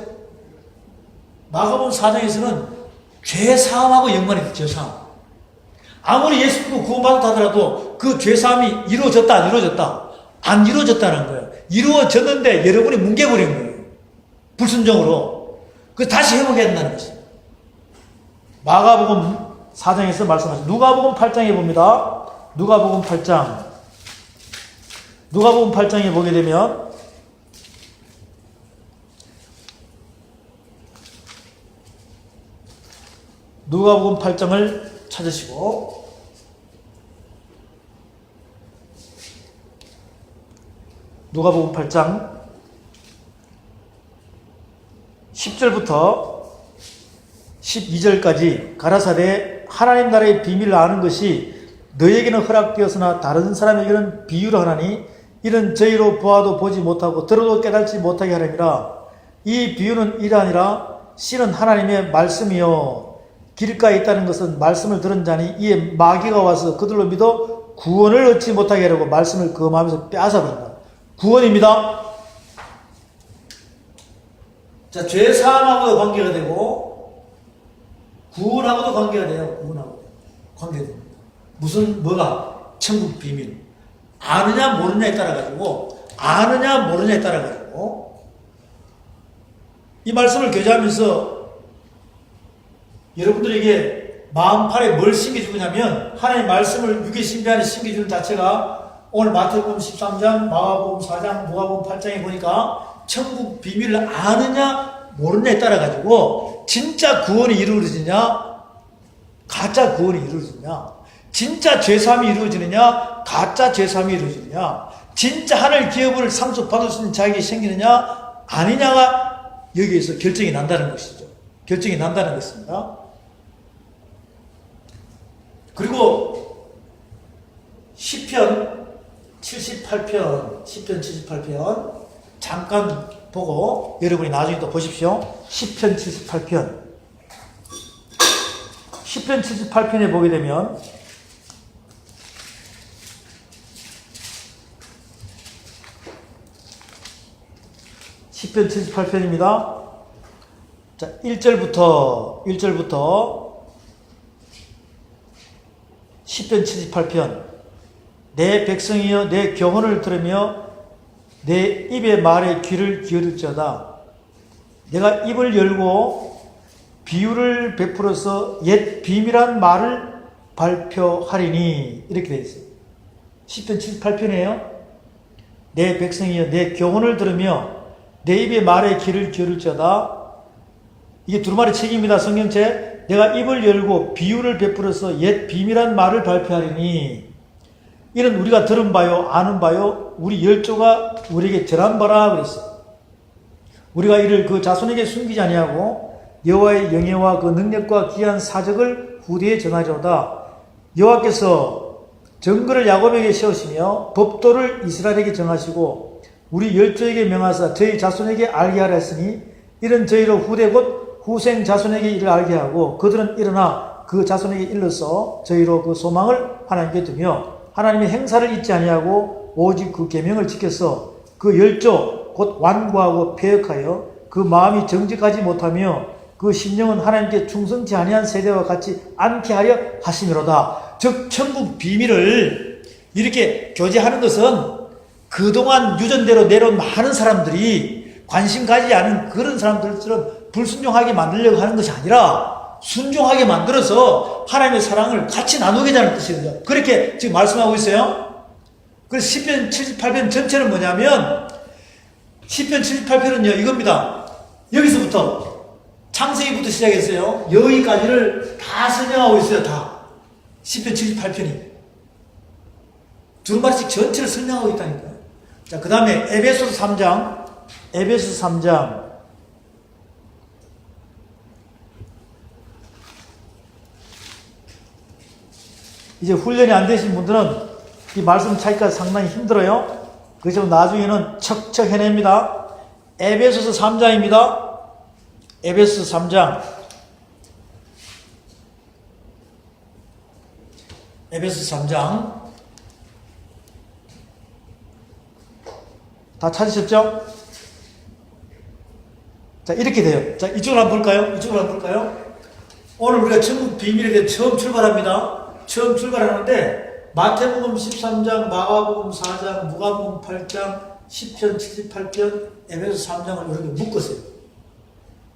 A: 마가복음 4장에서는 죄사함하고 연관이 있죠. 죄사함. 아무리 예수 믿고 구원받았다 하더라도 그 죄사함이 이루어졌다 안 이루어졌다? 안 이루어졌다는 거예요. 이루어졌는데 여러분이 뭉개버린 거예요. 불순종으로. 그래서 다시 회복해야 된다는 것이에요. 마가복음 4장에서 말씀하죠. 누가복음 8장에 봅니다. 누가복음 8장에 보게 되면 누가복음 8장을 찾으시고 누가복음 8장 10절부터 12절까지 가라사대 하나님 나라의 비밀을 아는 것이 너에게는 허락되었으나 다른 사람에게는 비유로 하나니 이는 저희로 보아도 보지 못하고 들어도 깨닫지 못하게 하려니라. 이 비유는 이러하니라. 씨는 하나님의 말씀이요 길가에 있다는 것은 말씀을 들은 자니 이에 마귀가 와서 그들로 믿어 구원을 얻지 못하게 하려고 말씀을 금하면서 빼앗아버린다. 구원입니다. 자, 죄사함하고도 관계가 되고 구원하고도 관계가 돼요. 구원하고 관계가 됩니다. 뭐가? 천국 비밀. 아느냐 모르냐에 따라가지고 이 말씀을 교제하면서 여러분들에게 마음판에 뭘 심겨주냐면 하나님의 말씀을 육의 신비 안에 심겨주는 자체가 오늘 마태복음 13장, 마가복음 4장, 누가복음 8장에 보니까 천국 비밀을 아느냐 모르냐에 따라가지고 진짜 구원이 이루어지느냐 가짜 구원이 이루어지느냐 진짜 죄사함이 이루어지느냐 가짜 죄사함이 이루어지느냐 진짜 하늘 기업을 상속받을 수 있는 자격이 생기느냐 아니냐가 여기에서 결정이 난다는 것이죠. 결정이 난다는 것입니다. 그리고 시편 78편 잠깐 보고 여러분이 나중에 또 보십시오. 시편 78편 78편에 보게 되면 10편 78편입니다. 자, 1절부터 10편 78편. 내 백성이여 내 교훈을 들으며 내 입의 말에 귀를 기울일지어다. 내가 입을 열고 비유를 베풀어서 옛 비밀한 말을 발표하리니. 이렇게 되어 있어요. 10편 78편이에요. 내 백성이여 내 교훈을 들으며 내 입의 말에 귀를 기울일지어다. 이게 두루마리 책입니다. 성경책. 내가 입을 열고 비유를 베풀어서 옛 비밀한 말을 발표하리니. 이는 우리가 들은 바요 아는 바요 우리 열조가 우리에게 전한 바라 그랬어요. 우리가 이를 그 자손에게 숨기지 아니하고 여호와의 영예와 그 능력과 귀한 사적을 후대에 전하리로다. 여호와께서 정글을 야곱에게 세우시며 법도를 이스라엘에게 정하시고 우리 열조에게 명하사 저희 자손에게 알게 하라 했으니 이는 저희로 후대 곧 후생 자손에게 이를 알게 하고 그들은 일어나 그 자손에게 일러서 저희로 그 소망을 하나님께 두며 하나님의 행사를 잊지 아니하고 오직 그 계명을 지켜서 그 열조 곧 완고하고 폐역하여 그 마음이 정직하지 못하며 그 심령은 하나님께 충성치 아니한 세대와 같이 않게 하려 하심이로다. 즉 천국 비밀을 이렇게 교제하는 것은 그동안 유전대로 내려온 많은 사람들이 관심 가지지 않은 그런 사람들처럼 불순종하게 만들려고 하는 것이 아니라 순종하게 만들어서 하나님의 사랑을 같이 나누게 하는 뜻이거든요. 그렇게 지금 말씀하고 있어요. 그래서 10편 78편 전체는 뭐냐면 10편 78편은요 이겁니다. 여기서부터 창세기부터 시작했어요. 여기까지를 다 설명하고 있어요. 다 10편 78편이 두루마리씩 전체를 설명하고 있다니까요. 자, 그 다음에 에베소서 3장 이제 훈련이 안 되신 분들은 이 말씀 찾기가 상당히 힘들어요. 그래서 나중에는 척척 해냅니다. 에베소서 3장입니다. 에베소서 3장. 에베소서 3장. 다 찾으셨죠? 자, 이렇게 돼요. 자, 이쪽으로 한번 볼까요? 오늘 우리가 천국 비밀에 대해 처음 출발합니다. 처음 출발하는데 마태복음 13장, 마가복음 4장, 누가복음 8장, 10편 78편, 에베소 3장을 이렇게 묶었어요.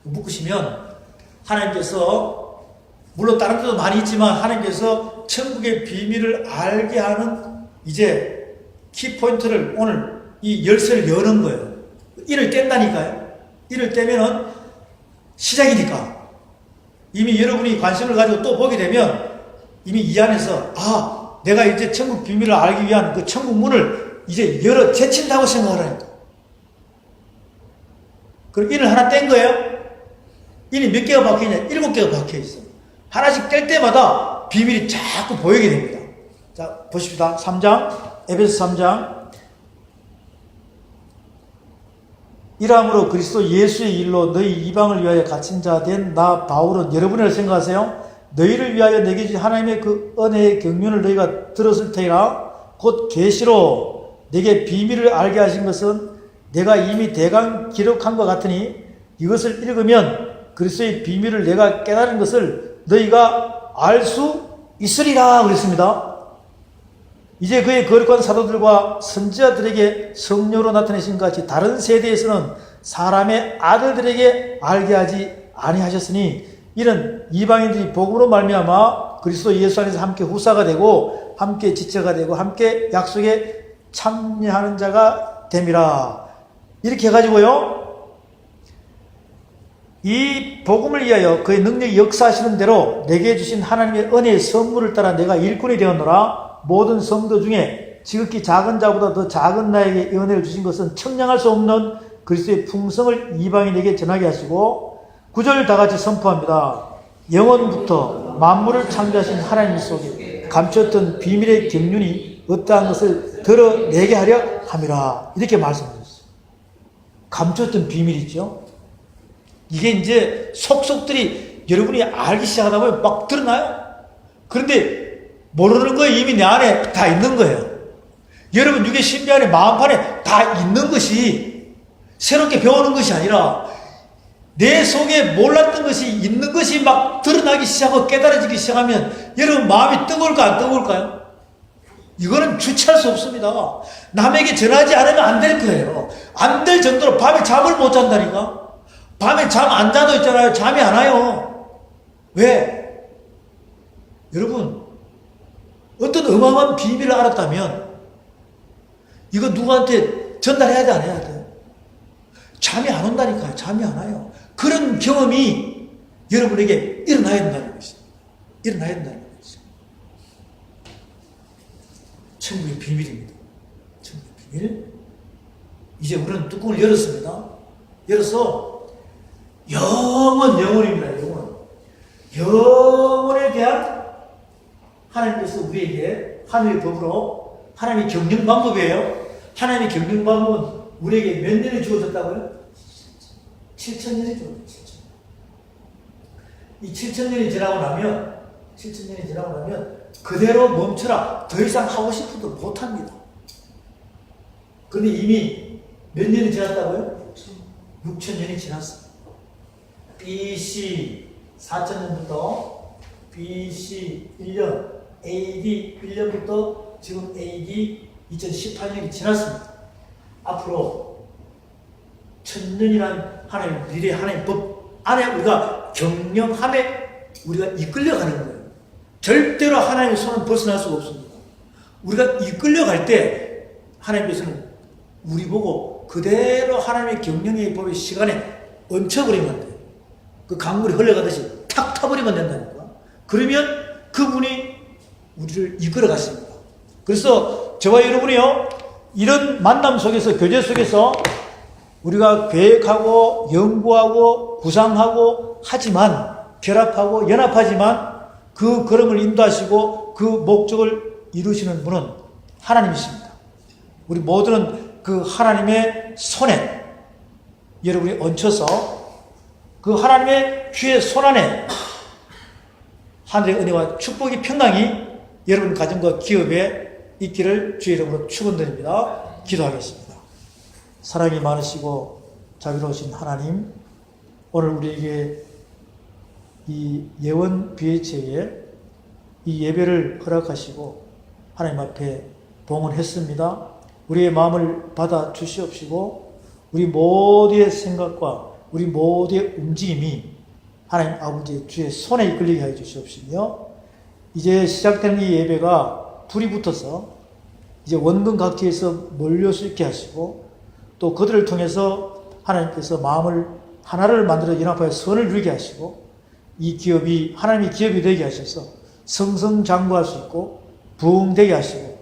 A: 묶으시면 하나님께서 물론 다른 데도 많이 있지만 하나님께서 천국의 비밀을 알게 하는 이제 키포인트를 오늘 이 열쇠를 여는 거예요. 이를 깬다니까요. 이를 떼면은 시작이니까 이미 여러분이 관심을 가지고 또 보게 되면 이미 이 안에서 내가 이제 천국 비밀을 알기 위한 그 천국 문을 이제 열어 제친다고 생각하라니까. 그럼 인을 하나 뗀 거예요. 인이 몇 개가 박혀있냐? 7개가 박혀있어. 하나씩 뗄 때마다 비밀이 자꾸 보이게 됩니다. 자, 보십시다. 3장, 에베소 3장. 이러함으로 그리스도 예수의 일로 너희 이방을 위하여 갇힌 자 된 나 바울은 여러분이라고 생각하세요? 너희를 위하여 내게 주신 하나님의 그 은혜의 경륜을 너희가 들었을 테니라. 곧 계시로 내게 비밀을 알게 하신 것은 내가 이미 대강 기록한 것 같으니 이것을 읽으면 그리스도의 비밀을 내가 깨달은 것을 너희가 알 수 있으리라 그랬습니다. 이제 그의 거룩한 사도들과 선지자들에게 성령으로 나타내신 것 같이 다른 세대에서는 사람의 아들들에게 알게 하지 아니하셨으니 이는 이방인들이 복음으로 말미암아 그리스도 예수 안에서 함께 후사가 되고 함께 지체가 되고 함께 약속에 참여하는 자가 됨이라. 이렇게 해가지고요 이 복음을 위하여 그의 능력이 역사하시는 대로 내게 주신 하나님의 은혜의 선물을 따라 내가 일꾼이 되었노라. 모든 성도 중에 지극히 작은 자보다 더 작은 나에게 이 은혜를 주신 것은 청량할 수 없는 그리스도의 풍성을 이방인에게 전하게 하시고 9절 다같이 선포합니다. 영원부터 만물을 창조하신 하나님 속에 감췄던 비밀의 경륜이 어떠한 것을 드러내게 하려 함이라. 이렇게 말씀하셨어요. 감췄던 비밀이죠. 이게 이제 속속들이 여러분이 알기 시작하다 보면 막 드러나요. 그런데 모르는 거에 이미 내 안에 다 있는 거예요. 여러분 육의 신비 안에 마음판에 다 있는 것이 새롭게 배우는 것이 아니라 내 속에 몰랐던 것이 있는 것이 막 드러나기 시작하고 깨달아지기 시작하면 여러분 마음이 뜨거울까 안 뜨거울까요? 이거는 주체할 수 없습니다. 남에게 전하지 않으면 안 될 거예요. 안 될 정도로 밤에 잠을 못 잔다니까. 밤에 잠 안 자도 있잖아요. 잠이 안 와요. 왜? 여러분 어떤 어마어마한 비밀을 알았다면 이거 누구한테 전달해야 돼 안 해야 돼요? 잠이 안 온다니까요. 잠이 안 와요. 그런 경험이 여러분에게 일어나야 된다는 것이죠. 일어나야 된다는 것이죠. 천국의 비밀입니다. 천국의 비밀. 이제 우리는 뚜껑을 열었습니다. 열어서 영원입니다. 영원에 대한 하나님께서 우리에게 하늘의 법으로 하나님의 경영 방법이에요. 하나님의 경영 방법은 우리에게 몇 년이 주어졌다고요? 7,000년이 주어졌어요. 이 7,000년이 지나고 나면 그대로 멈춰라. 더 이상 하고 싶어도 못합니다. 그런데 이미 몇 년이 지났다고요? 6,000년이 지났습니다. BC 4,000년부터 BC 1년, AD 1년부터 지금 AD 2018년이 지났습니다. 앞으로 1000년이란 하나님, 미래 하나님 법 안에 우리가 경영함에 우리가 이끌려가는 거예요. 절대로 하나님의 손은 벗어날 수가 없습니다. 우리가 이끌려갈 때 하나님께서는 우리 보고 그대로 하나님의 경영의 법의 시간에 얹혀버리면 안 돼요. 그 강물이 흘러가듯이 탁 타버리면 된다니까. 그러면 그분이 우리를 이끌어 갔습니다. 그래서 저와 여러분이요, 이런 만남 속에서, 교제 속에서 우리가 계획하고 연구하고 구상하고 하지만, 결합하고 연합하지만 그 걸음을 인도하시고 그 목적을 이루시는 분은 하나님이십니다. 우리 모두는 그 하나님의 손에 여러분이 얹혀서 그 하나님의 주의 손 안에 하늘의 은혜와 축복의 평강이 여러분 가정과 기업에 있기를 주의 이름으로 축원드립니다. 기도하겠습니다. 사랑이 많으시고 자비로우신 하나님, 오늘 우리에게 이 예원 BH에 이 예배를 허락하시고 하나님 앞에 봉헌했습니다. 우리의 마음을 받아 주시옵시고 우리 모두의 생각과 우리 모두의 움직임이 하나님 아버지의 주의 손에 이끌리게 하여 주시옵시며, 이제 시작되는 이 예배가 불이 붙어서 이제 원근 각지에서 몰려 수 있게 하시고, 또 그들을 통해서 하나님께서 마음을 하나를 만들어 연합하여 선을 이루게 하시고, 이 기업이 하나님의 기업이 되게 하셔서 성성장구할 수 있고 부흥되게 하시고,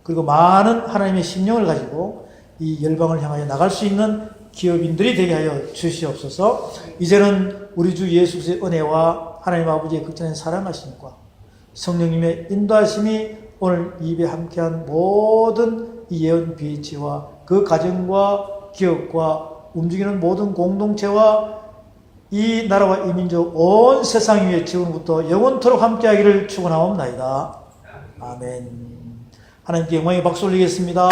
A: 그리고 많은 하나님의 심령을 가지고 이 열방을 향하여 나갈 수 있는 기업인들이 되게 하여 주시옵소서. 이제는 우리 주 예수 그리스도의 은혜와 하나님 아버지의 극진한 사랑하심과 성령님의 인도하심이 오늘 이 예배에 함께한 모든 이 예언 BH와 그 가정과 기업과 움직이는 모든 공동체와 이 나라와 이 민족 온 세상 위에 지금부터 영원토록 함께하기를 축원하옵나이다. 아멘. 하나님께 영광의 박수 올리겠습니다.